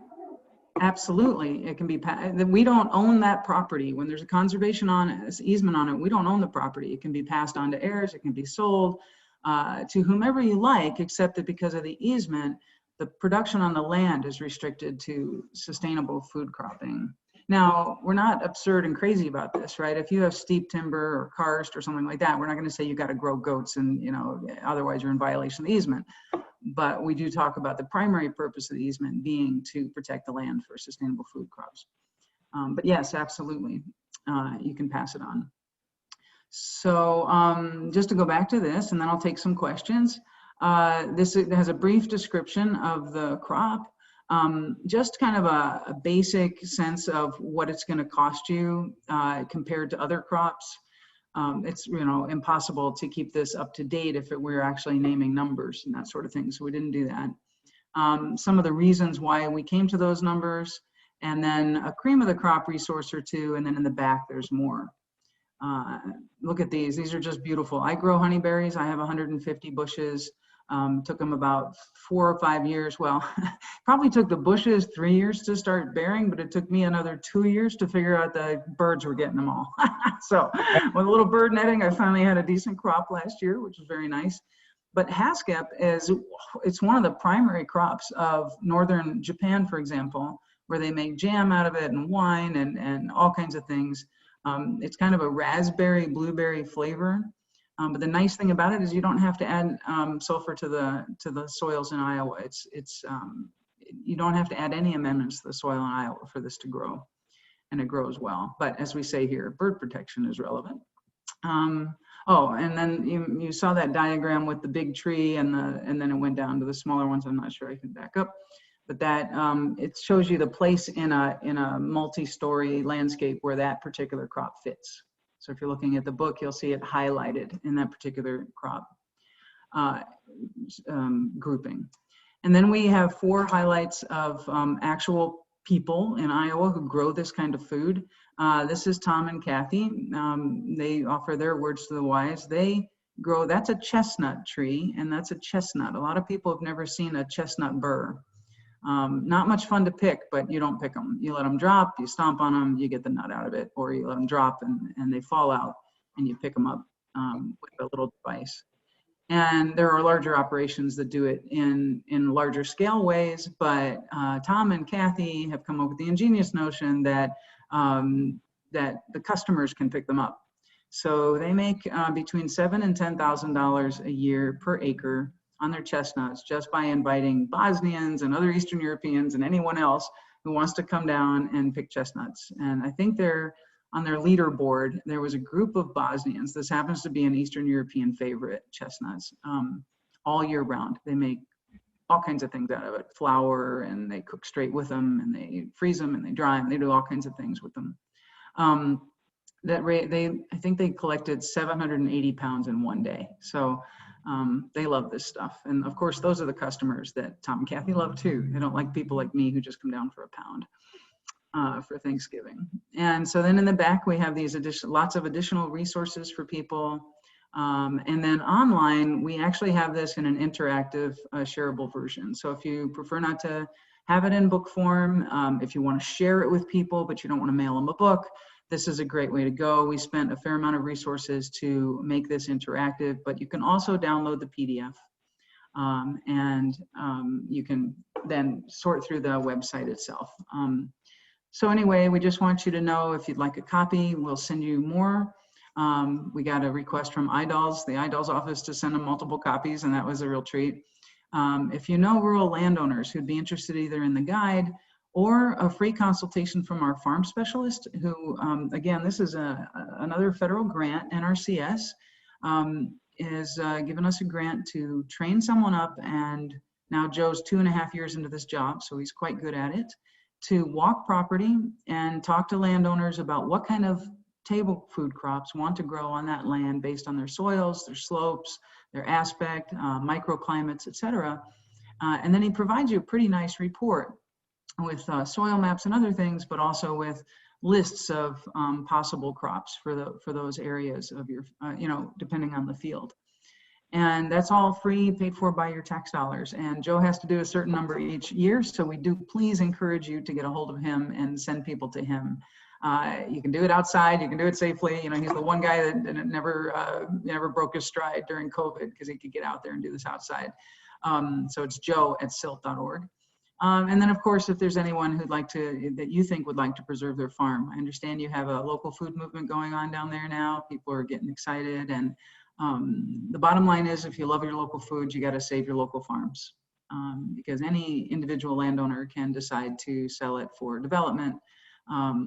Absolutely, it can be. We don't own that property. When there's a conservation on it, this easement on it, we don't own the property. It can be passed on to heirs. It can be sold to whomever you like, except that because of the easement, the production on the land is restricted to sustainable food cropping. Now, we're not absurd and crazy about this, right? If you have steep timber or karst or something like that, we're not going to say you got to grow goats and, otherwise you're in violation of the easement. But we do talk about the primary purpose of the easement being to protect the land for sustainable food crops. But yes, absolutely, you can pass it on. So just to go back to this, and then I'll take some questions. This has a brief description of the crop, just kind of a basic sense of what it's going to cost you compared to other crops. It's, you know, impossible to keep this up to date if it were actually naming numbers and that sort of thing, so we didn't do that. Some of the reasons why we came to those numbers, and then a cream of the crop resource or two, and then in the back there's more. Look at these are just beautiful. I grow honeyberries. I have 150 bushes. Took them about 4 or 5 years. Well, probably took the bushes 3 years to start bearing, but it took me another 2 years to figure out the birds were getting them all. So with a little bird netting, I finally had a decent crop last year, which was very nice. But haskep it's one of the primary crops of northern Japan, for example, where they make jam out of it and wine and all kinds of things. It's kind of a raspberry, blueberry flavor. But the nice thing about it is you don't have to add sulfur to the soils in Iowa. You don't have to add any amendments to the soil in Iowa for this to grow, and it grows well. But as we say here, bird protection is relevant. Oh, and then you saw that diagram with the big tree and then it went down to the smaller ones. I'm not sure I can back up, but that it shows you the place in a multi-story landscape where that particular crop fits. So if you're looking at the book, you'll see it highlighted in that particular crop grouping. And then we have 4 highlights of actual people in Iowa who grow this kind of food. This is Tom and Kathy. They offer their words to the wise. They grow, that's a chestnut tree, and that's a chestnut. A lot of people have never seen a chestnut burr. Not much fun to pick, but you don't pick them. You let them drop, you stomp on them, you get the nut out of it, or you let them drop and they fall out and you pick them up with a little device. And there are larger operations that do it in larger scale ways, but Tom and Kathy have come up with the ingenious notion that the customers can pick them up. So they make between $7,000 and $10,000 a year per acre on their chestnuts just by inviting Bosnians and other Eastern Europeans and anyone else who wants to come down and pick chestnuts. And I think they're on their leaderboard, there was a group of Bosnians. This happens to be an Eastern European favorite, chestnuts, all year round. They make all kinds of things out of it, flour, and they cook straight with them, and they freeze them, and they dry them. They do all kinds of things with them. I think they collected 780 pounds in one day. So they love this stuff. And of course, those are the customers that Tom and Kathy love too. They don't like people like me who just come down for a pound for Thanksgiving. And so then in the back, we have these lots of additional resources for people. And then online, we actually have this in an interactive shareable version. So if you prefer not to have it in book form, if you want to share it with people, but you don't want to mail them a book, this is a great way to go. We spent a fair amount of resources to make this interactive, but you can also download the PDF. You can then sort through the website itself. So anyway, we just want you to know if you'd like a copy, we'll send you more. We got a request from IDOLS, the IDOLS office, to send them multiple copies, and that was a real treat. If you know rural landowners who'd be interested either in the guide or a free consultation from our farm specialist, who, again, this is another federal grant, NRCS, is giving us a grant to train someone up, and now Joe's 2.5 years into this job, so he's quite good at it, to walk property and talk to landowners about what kind of table food crops want to grow on that land based on their soils, their slopes, their aspect, microclimates, etc. And then he provides you a pretty nice report with soil maps and other things, but also with lists of possible crops for those areas of your, depending on the field. And that's all free, paid for by your tax dollars. And Joe has to do a certain number each year, so we do please encourage you to get a hold of him and send people to him. You can do it outside, you can do it safely. You know, he's the one guy that never broke his stride during COVID because he could get out there and do this outside. So it's joe@silt.org. And then, of course, if there's anyone that you think would like to preserve their farm. I understand you have a local food movement going on down there now. People are getting excited, and The bottom line is, if you love your local food, you got to save your local farms, because any individual landowner can decide to sell it for development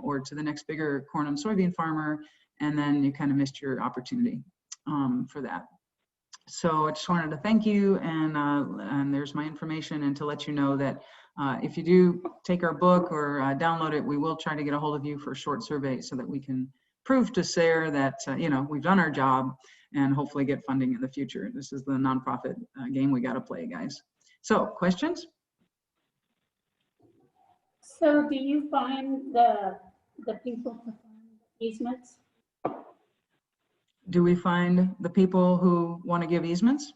or to the next bigger corn and soybean farmer, and then you kind of missed your opportunity for that. So I just wanted to thank you, and there's my information, and to let you know that if you do take our book or download it, we will try to get a hold of you for a short survey so that we can prove to SARE that we've done our job and hopefully get funding in the future. This is the nonprofit game we got to play, guys. So, questions? So do you find the people to find easements? Do we find the people who want to give easements?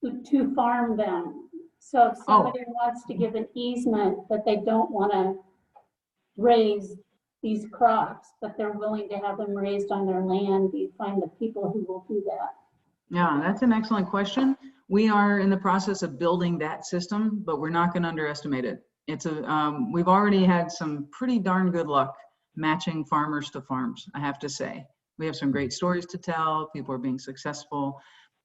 To farm them? So if somebody wants to give an easement, but they don't want to raise these crops, but they're willing to have them raised on their land, do you find the people who will do that? Yeah, that's an excellent question. We are in the process of building that system, but we're not going to underestimate it. We've already had some pretty darn good luck matching farmers to farms, I have to say. We have some great stories to tell. People are being successful,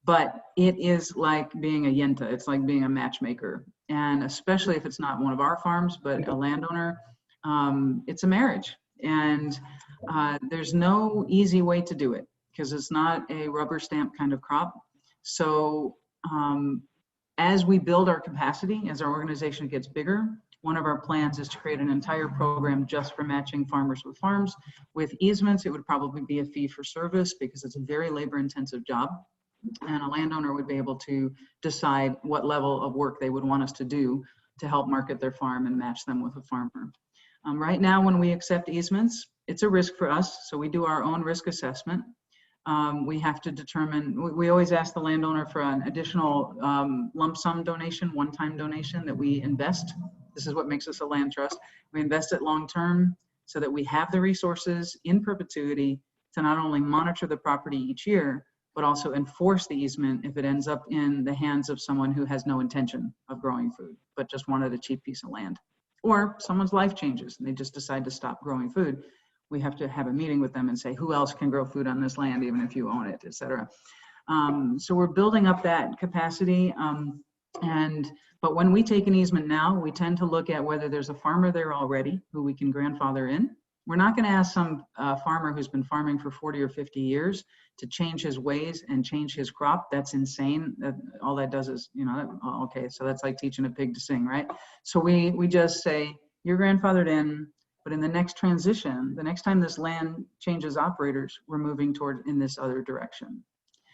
but it is like being a yenta. It's like being a matchmaker. And especially if it's not one of our farms, but a landowner, it's a marriage. And there's no easy way to do it because it's not a rubber stamp kind of crop. So as we build our capacity, as our organization gets bigger, one of our plans is to create an entire program just for matching farmers with farms. With easements, it would probably be a fee for service because it's a very labor-intensive job. And a landowner would be able to decide what level of work they would want us to do to help market their farm and match them with a farmer. Right now, when we accept easements, it's a risk for us. So we do our own risk assessment. We have to determine, we always ask the landowner for an additional lump sum donation, one-time donation that we invest. This is what makes us a land trust. We invest it long-term so that we have the resources in perpetuity to not only monitor the property each year, but also enforce the easement if it ends up in the hands of someone who has no intention of growing food, but just wanted a cheap piece of land. Or someone's life changes and they just decide to stop growing food. We have to have a meeting with them and say, who else can grow food on this land, even if you own it, et cetera. So we're building up that capacity. But when we take an easement now, we tend to look at whether there's a farmer there already who we can grandfather in. We're not going to ask some farmer who's been farming for 40 or 50 years to change his ways and change his crop. That's insane. All that does is, okay, so that's like teaching a pig to sing, right? So we just say, you're grandfathered in, but in the next transition, the next time this land changes operators, we're moving toward in this other direction.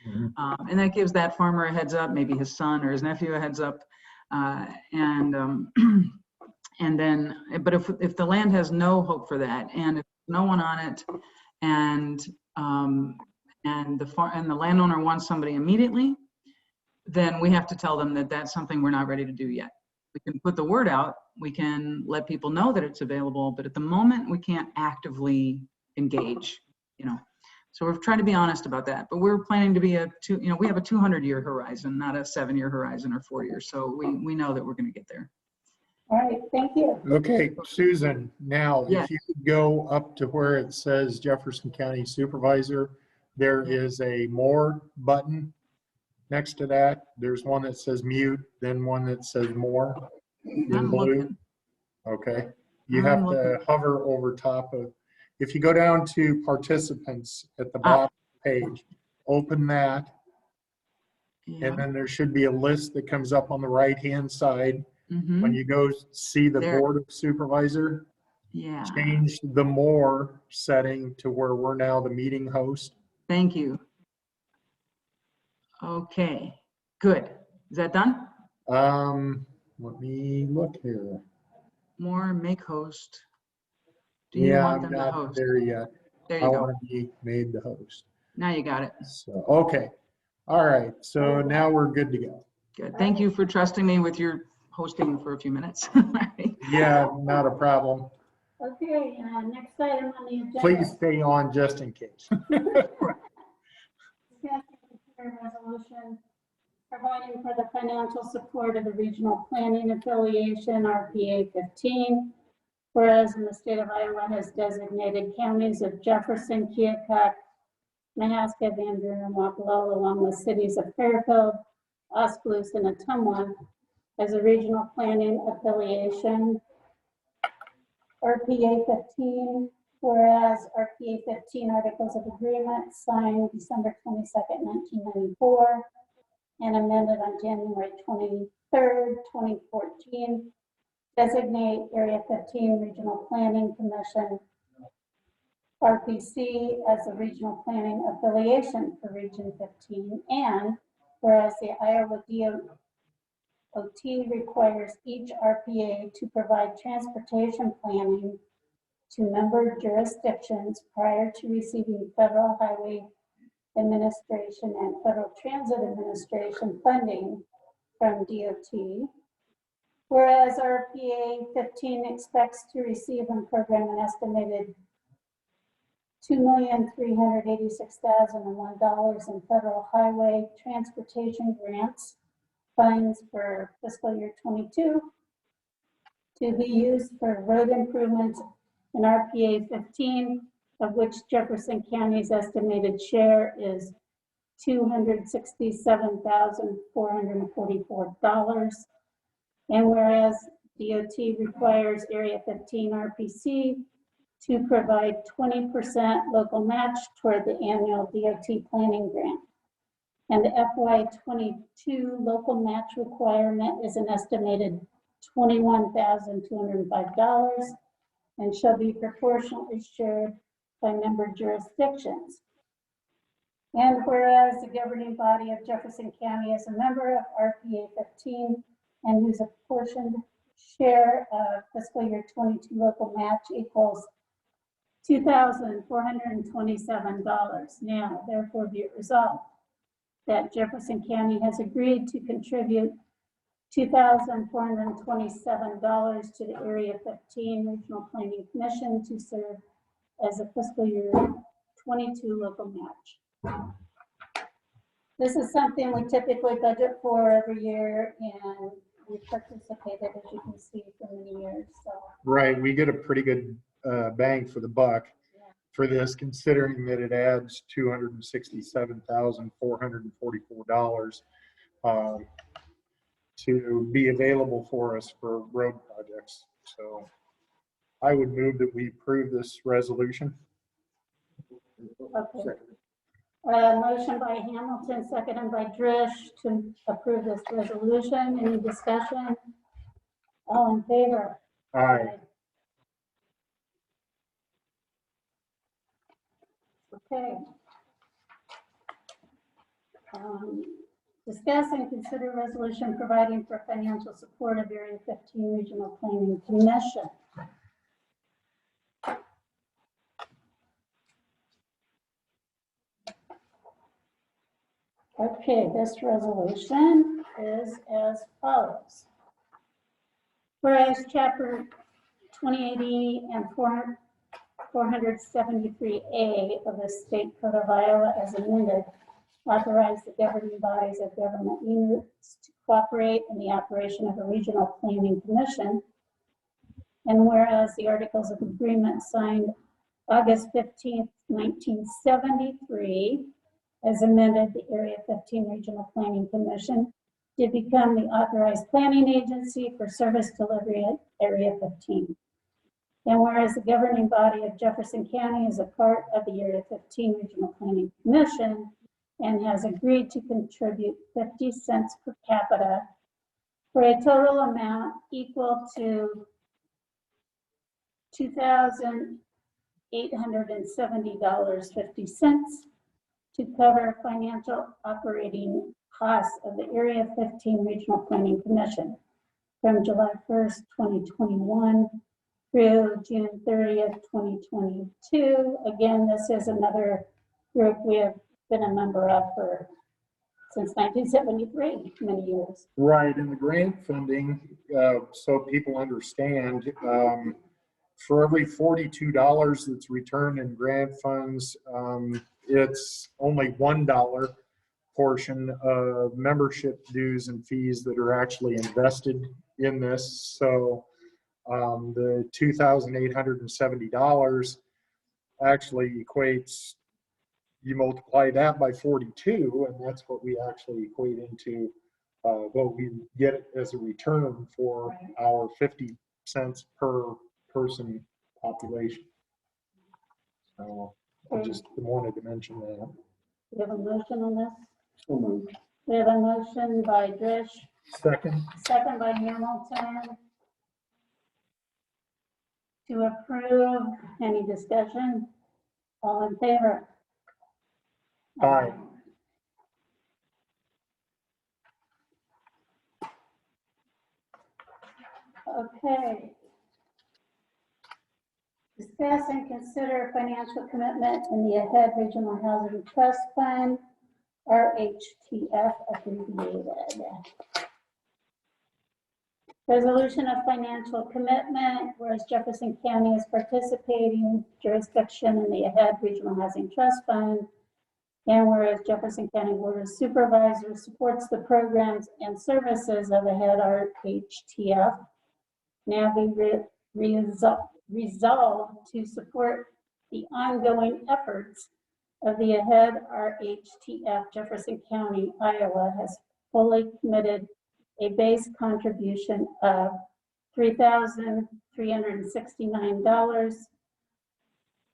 Mm-hmm. And that gives that farmer a heads up, maybe his son or his nephew a heads up. And then, but if the land has no hope for that, and if no one on it, and the landowner wants somebody immediately, then we have to tell them that that's something we're not ready to do yet. We can put the word out, we can let people know that it's available, but at the moment we can't actively engage, So we're trying to be honest about that, but we're planning to be we have a 200-year horizon, not a 7-year horizon or 4 years. So we know that we're going to get there. All right, thank you. Okay, Susan, now Yes. if you could go up to where it says Jefferson County Supervisor, there is a more button next to that. There's one that says mute, then one that says more in blue. Okay, you have to hover over top of, if you go down to participants at the bottom of the page, open that, and then there should be a list that comes up on the right-hand side. Mm-hmm. When you go see the Board of Supervisor, change the more setting to where we're now the meeting host. Thank you. Okay, good. Is that done? Let me look here. More make host. Do you want them to host? I'm not there yet. There you go. I want to be made the host. Now you got it. So, okay. All right. So now we're good to go. Good. Thank you for trusting me with your hosting for a few minutes. Yeah, not a problem. Okay, next item on the agenda. Please stay on just in case. Resolution providing for the financial support of the Regional Planning Affiliation, RPA 15, whereas in the state of Iowa has designated counties of Jefferson, Keokuk, Mahaska, Van Buren, Wapello, along with cities of Fairfield, Oskaloosa, and Ottumwa as a regional planning affiliation. RPA 15, whereas RPA 15 Articles of Agreement signed December 22nd, 1994, and amended on January 23rd, 2014, designate Area 15 Regional Planning Commission, RPC, as a regional planning affiliation for Region 15, and whereas the Iowa DOT requires each RPA to provide transportation planning to member jurisdictions prior to receiving Federal Highway Administration and Federal Transit Administration funding from DOT. Whereas RPA 15 expects to receive and program an estimated $2,386,001 in federal highway transportation grants funds for fiscal year 22 to be used for road improvements in RPA 15, of which Jefferson County's estimated share is $267,444. And whereas DOT requires Area 15 RPC to provide 20% local match toward the annual DOT planning grant. And the FY22 local match requirement is an estimated $21,205 and shall be proportionally shared by member jurisdictions. And whereas the governing body of Jefferson County is a member of RPA 15 and whose apportioned share of fiscal year 22 local match equals $2,427. Now, therefore, be it resolved that Jefferson County has agreed to contribute $2,427 to the Area 15 Regional Planning Commission to serve as a fiscal year 22 local match. This is something we typically budget for every year, and we participated, as you can see, for many years. So. Right, we get a pretty good bang for the buck for this, considering that it adds $267,444 to be available for us for road projects. So I would move that we approve this resolution. Okay. Motion by Hamilton, seconded by Drish to approve this resolution. Any discussion? All in favor? Aye. Okay. Discuss and consider resolution providing for financial support of Area 15 Regional Planning Commission. Okay, this resolution is as follows. Whereas Chapter 2080 and 473A of the State Code of Iowa as amended authorize the governing bodies of government units to cooperate in the operation of a regional planning commission. And whereas the Articles of Agreement signed August 15th, 1973, as amended, the Area 15 Regional Planning Commission did become the authorized planning agency for service delivery at Area 15. And whereas the governing body of Jefferson County is a part of the Area 15 Regional Planning Commission and has agreed to contribute 50 cents per capita for a total amount equal to $2,870.50 to cover financial operating costs of the Area 15 Regional Planning Commission from July 1st, 2021 through June 30th, 2022. Again, this is another group we have been a member of since 1973, many years. Right, and the grant funding, so people understand, for every $42 that's returned in grant funds, it's only $1 portion of membership dues and fees that are actually invested in this. So the $2,870 actually equates you multiply that by 42, and that's what we actually equate into what we get as a return for our 50 cents per person population. So I just wanted to mention that. We have a motion on this? So moved. We have a motion by Drish, Second. second by Hamilton. To approve, any discussion? All in favor? Aye. Okay. Discuss and consider financial commitment in the AHEAD Regional Housing Trust Fund, RHTF abbreviated. Resolution of financial commitment, whereas Jefferson County is participating jurisdiction in the AHEAD Regional Housing Trust Fund, and whereas Jefferson County Board of Supervisors supports the programs and services of AHEAD RHTF, now be resolved to support the ongoing efforts of the AHEAD RHTF. Jefferson County, Iowa has fully committed a base contribution of $3,369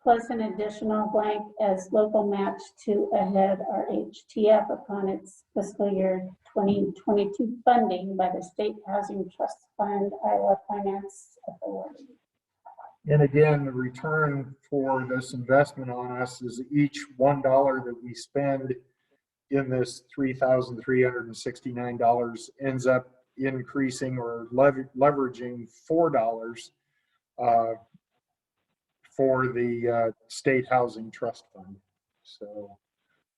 plus an additional blank as local match to AHEAD RHTF upon its fiscal year 2022 funding by the State Housing Trust Fund, Iowa Finance Authority. And again, the return for this investment on us is each $1 that we spend in this $3,369 ends up increasing or leveraging $4 for the State Housing Trust Fund. So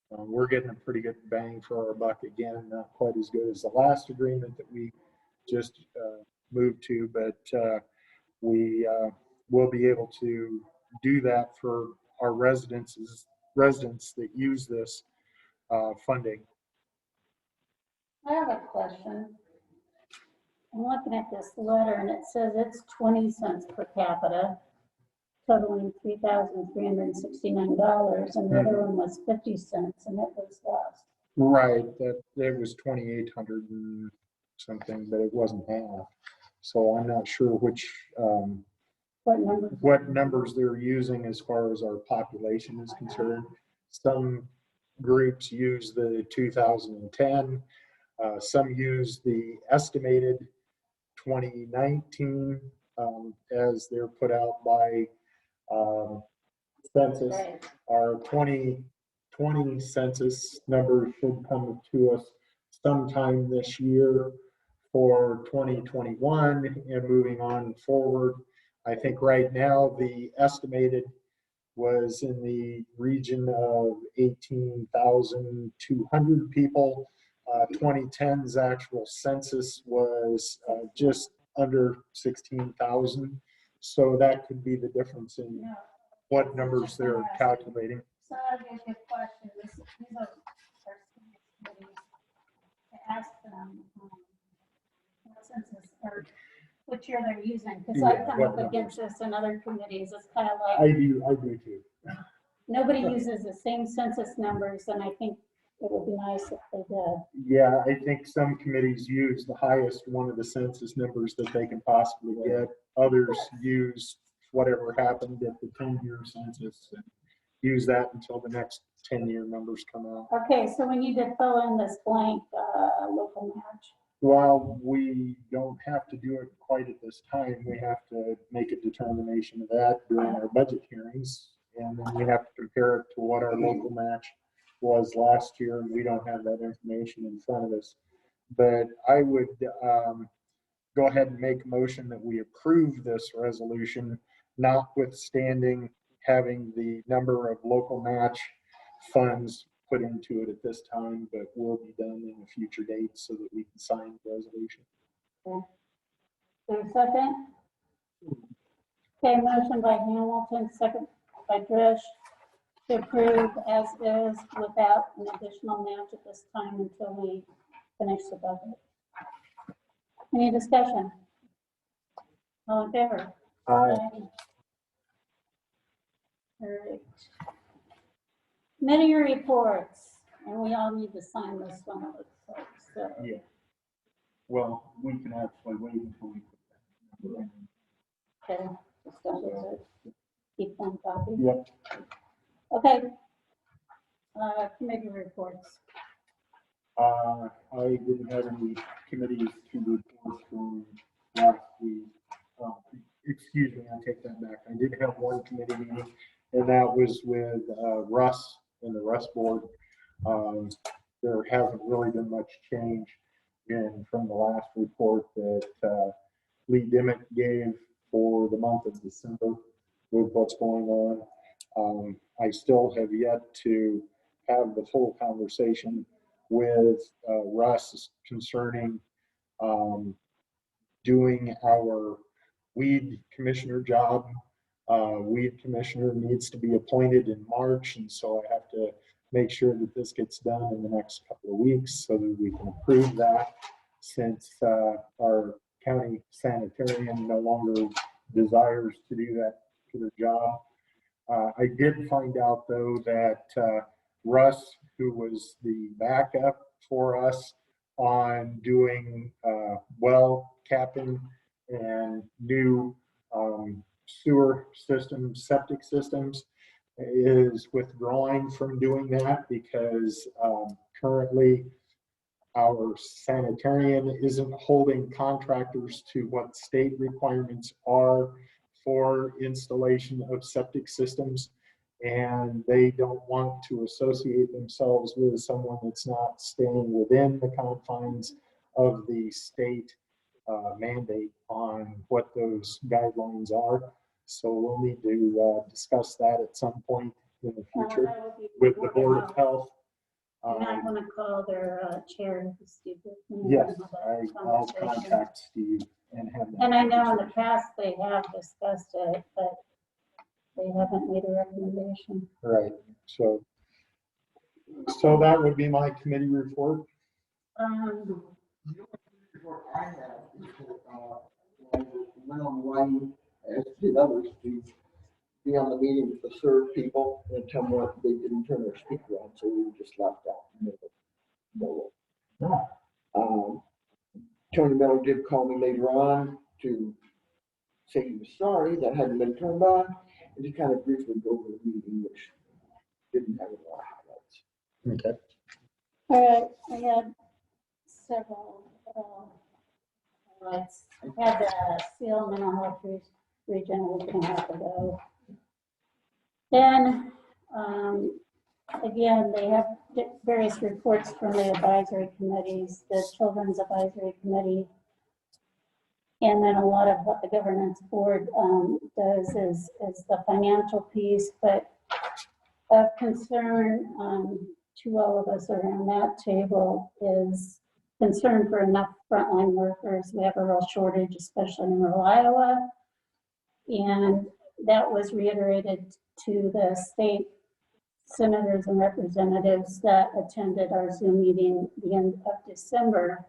we're getting a pretty good bang for our buck again, not quite as good as the last agreement that we just moved to, but we will be able to do that for our residents that use this funding. I have a question. I'm looking at this letter and it says it's 20 cents per capita, totaling $3,369, and the other one was 50 cents and it was less. Right, that it was 2,800 and something, but it wasn't half. So I'm not sure which what numbers they're using as far as our population is concerned. Some groups use the 2010, some use the estimated 2019 as they're put out by census. Right. Our 2020 census number should come to us sometime this year for 2021 and moving on forward. I think right now the estimated was in the region of 18,200 people. 2010's actual census was just under 16,000. So that could be the difference in what numbers they're calculating. So that'd be a good question. These are committees to ask them what census or what year they're using, because I come up against this in other committees. It's kind of like I do too. nobody uses the same census numbers, and I think it would be nice if they did. Yeah, I think some committees use the highest one of the census numbers that they can possibly get. Others use whatever happened at the 10-year census and use that until the next 10-year numbers come out. Okay, so we need to fill in this blank local match. While we don't have to do it quite at this time, we have to make a determination of that during our budget hearings. And then we have to compare it to what our local match was last year, and we don't have that information in front of us. But I would go ahead and make a motion that we approve this resolution, notwithstanding having the number of local match funds put into it at this time, but will be done in a future date so that we can sign the resolution. Is there a second? Okay, motion by Hamilton, second by Drish, to approve as is without an additional match at this time until we finish the budget. Any discussion? All in favor? Aye. All right. Committee reports, and we all need to sign this one, it looks like, so. Yeah. Well, we can actually wait until we. Okay, just got to keep one copy. Yep. Okay. Committee reports. I didn't have any committees to report from last week. Excuse me, I take that back. I did have one committee meeting, and that was with Russ and the Russ board. There hasn't really been much change from the last report that Lee Dimmick gave for the month of December with what's going on. I still have yet to have the full conversation with Russ concerning doing our weed commissioner job. Weed commissioner needs to be appointed in March, and so I have to make sure that this gets done in the next couple of weeks so that we can approve that, since our county sanitarian no longer desires to do that particular job. I did find out though that Russ, who was the backup for us on doing well capping and new sewer systems, septic systems, is withdrawing from doing that because currently our sanitarian isn't holding contractors to what state requirements are for installation of septic systems, and they don't want to associate themselves with someone that's not staying within the confines of the state mandate on what those guidelines are. So we'll need to discuss that at some point in the future with the Board of Health. You might want to call their chair, Steve. Yes, I'll contact Steve and have that. And I know in the past they have discussed it, but they haven't made a recommendation. Right. So that would be my committee report. Report I have is that went on Hawaii, as did others, to be on the meeting to serve people and tell them what they didn't turn their speaker on, so we were just left out. Tony Miller did call me later on to say he was sorry that hadn't been turned on, and to kind of briefly go over the meeting, which didn't have a lot of highlights. Okay. All right, I had several highlights. I had the SEAL mental health region a week and a half ago. Then, again, they have various reports from the advisory committees, the Children's Advisory Committee, and then a lot of what the governance board does is the financial piece, but of concern to all of us around that table is concern for enough frontline workers. We have a real shortage, especially in rural Iowa, and that was reiterated to the state senators and representatives that attended our Zoom meeting the end of December,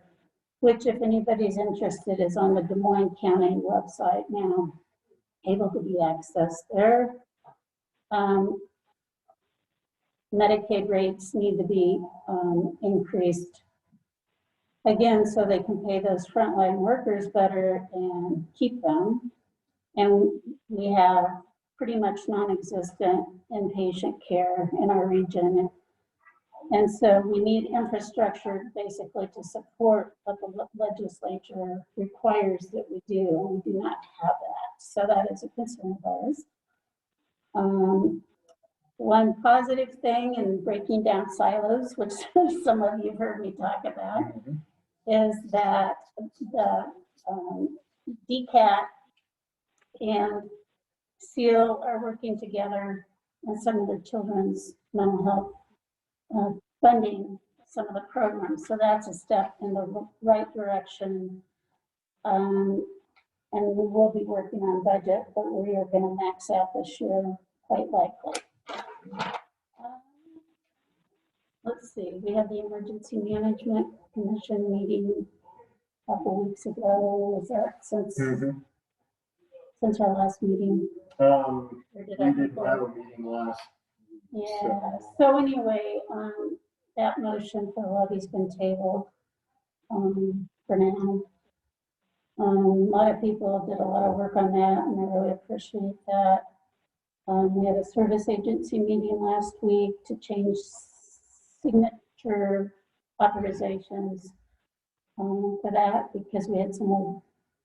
which, if anybody's interested, is on the Des Moines County website now, able to be accessed there. Medicaid rates need to be increased again, so they can pay those frontline workers better and keep them. And we have pretty much non-existent inpatient care in our region. And so we need infrastructure basically to support what the legislature requires that we do, and we do not have that. So that is a concern of ours. One positive thing in breaking down silos, which some of you have heard me talk about, is that the DCAT and SEAL are working together on some of the children's mental health funding, some of the programs. So that's a step in the right direction. And we will be working on budget, but we are going to max out this year, quite likely. Let's see, we had the Emergency Management Commission meeting a couple weeks ago. Was that since our last meeting? We didn't have a meeting last Yeah, so anyway, that motion for levy's been tabled, for now. A lot of people did a lot of work on that, and I really appreciate that. We had a service agency meeting last week to change signature authorizations, for that, because we had some old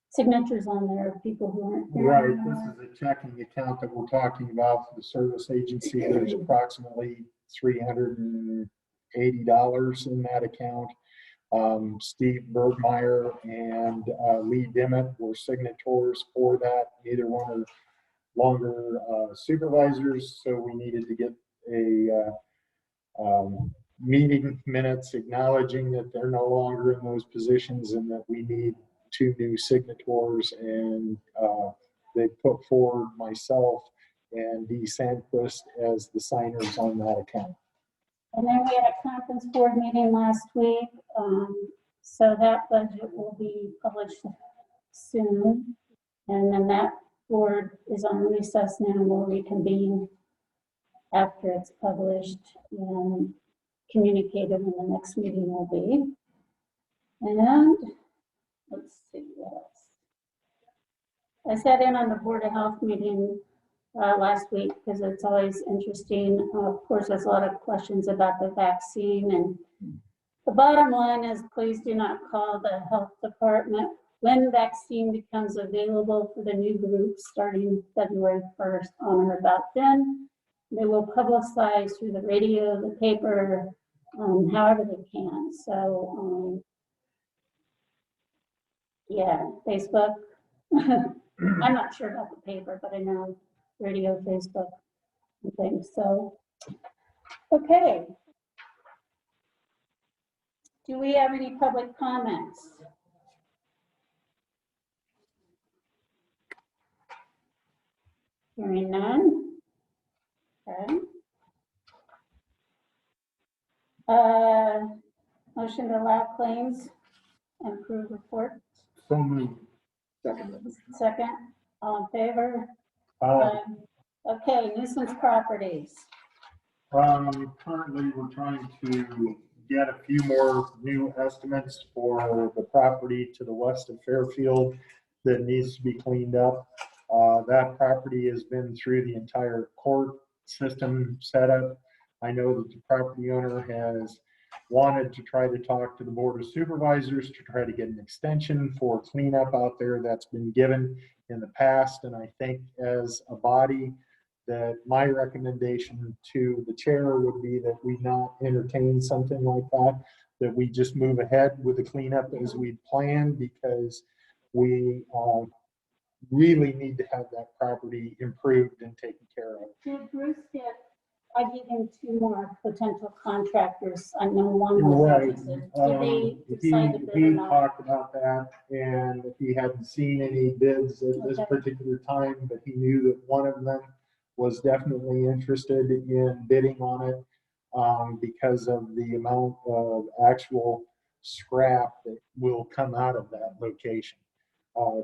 signatures on there of people who weren't here Right, anymore. this is a checking account that we're talking about for the service agency. There's approximately $380 in that account. Steve Bergmeyer and Lee Dimmitt were signatories for that. Neither one are longer supervisors, so we needed to get a meeting minutes acknowledging that they're no longer in those positions and that we need 2 new signatories, and they put forward myself and Dee Sandquist as the signers on that account. And then we had a conference board meeting last week, so that budget will be published soon. And then that board is on recess now, and will reconvene after it's published and communicated when the next meeting will be. And let's see what else. I sat in on the Board of Health meeting last week because it's always interesting. Of course, there's a lot of questions about the vaccine, and the bottom line is please do not call the health department when vaccine becomes available for the new group starting February 1st on or about then. They will publicize through the radio, the paper, however they can. So, yeah, Facebook. I'm not sure about the paper, but I know radio, Facebook, and things. So, okay. Do we have any public comments? Hearing none. Okay. Motion to allow claims and approve report. So moved. Second, all in favor? Okay, nuisance properties. Currently, we're trying to get a few more new estimates for the property to the west of Fairfield that needs to be cleaned up. That property has been through the entire court system setup. I know that the property owner has wanted to try to talk to the Board of Supervisors to try to get an extension for cleanup out there. That's been given in the past, and I think as a body that my recommendation to the chair would be that we not entertain something like that, that we just move ahead with the cleanup as we planned, because we really need to have that property improved and taken care of. Did Bruce I gave him 2 more potential contractors. I know one was interested. Did they decide to bid or He not? talked about that, and he hadn't seen any bids at this Okay. particular time, but he knew that one of them was definitely interested in bidding on it because of the amount of actual scrap that will come out of that location.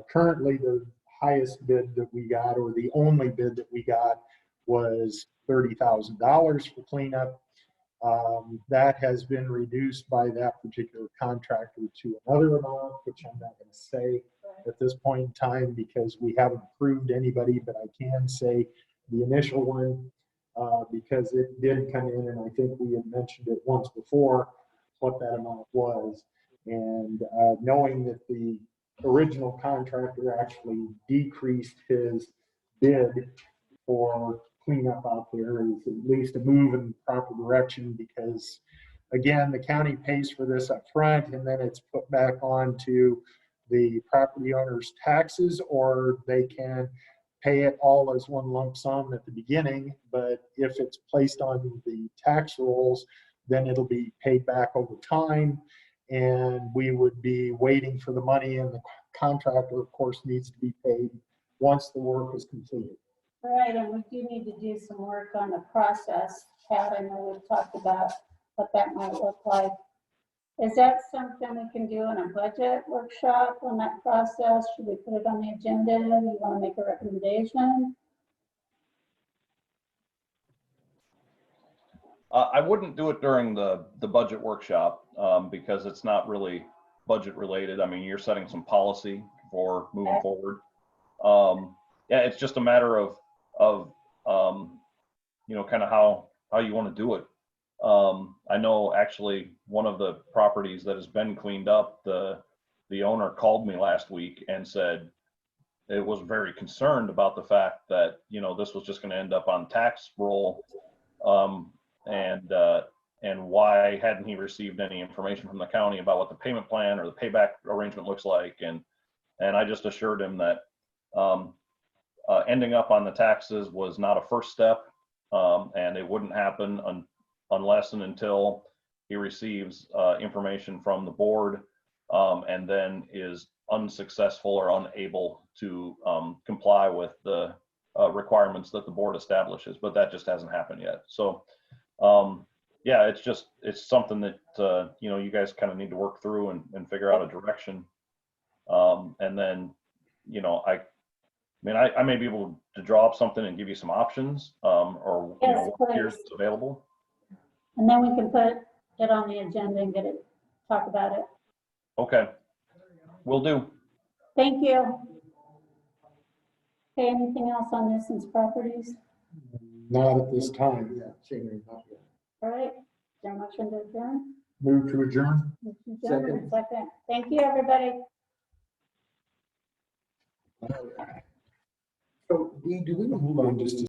Currently, the highest bid that we got, or the only bid that we got, was $30,000 for cleanup. That has been reduced by that particular contractor to another amount, which I'm not going to say at this point in time because we haven't approved anybody, but I can say the initial one, because it did come in, and I think we had mentioned it once before, what that amount was. And knowing that the original contractor actually decreased his bid for cleanup out there is at least a move in the proper direction, because again, the county pays for this up front and then it's put back on to the property owner's taxes, or they can pay it all as one lump sum at the beginning. But if it's placed on the tax rolls, then it'll be paid back over time, and we would be waiting for the money, and the contractor, of course, needs to be paid once the work is completed. Right, and we do need to do some work on the process. Pat, I know we've talked about what that might look like. Is that something we can do in a budget workshop on that process? Should we put it on the agenda? You want to make a recommendation? I wouldn't do it during the budget workshop because it's not really budget related. I mean, you're setting some policy for moving forward. Yeah, it's just a matter of you know, kind of how you want to do it. I know actually one of the properties that has been cleaned up, the owner called me last week and said it was very concerned about the fact that, you know, this was just going to end up on tax roll. And why hadn't he received any information from the county about what the payment plan or the payback arrangement looks like? And I just assured him that ending up on the taxes was not a first step, and it wouldn't happen unless and until he receives information from the board, and then is unsuccessful or unable to comply with the requirements that the board establishes. But that just hasn't happened yet. So yeah, it's something that you know, you guys kind of need to work through and figure out a direction. And then, you know, I mean, I may be able to draw up something and give you some options, or you know, what tiers is available. And then we can put it on the agenda and talk about it. Okay, will do. Thank you. Okay, anything else on nuisance properties? Not at this time. Yeah, same here, not yet. All right, is there a motion to adjourn? Move to adjourn. Second. Second. Thank you, everybody. So, Dee, do we? Hold on just a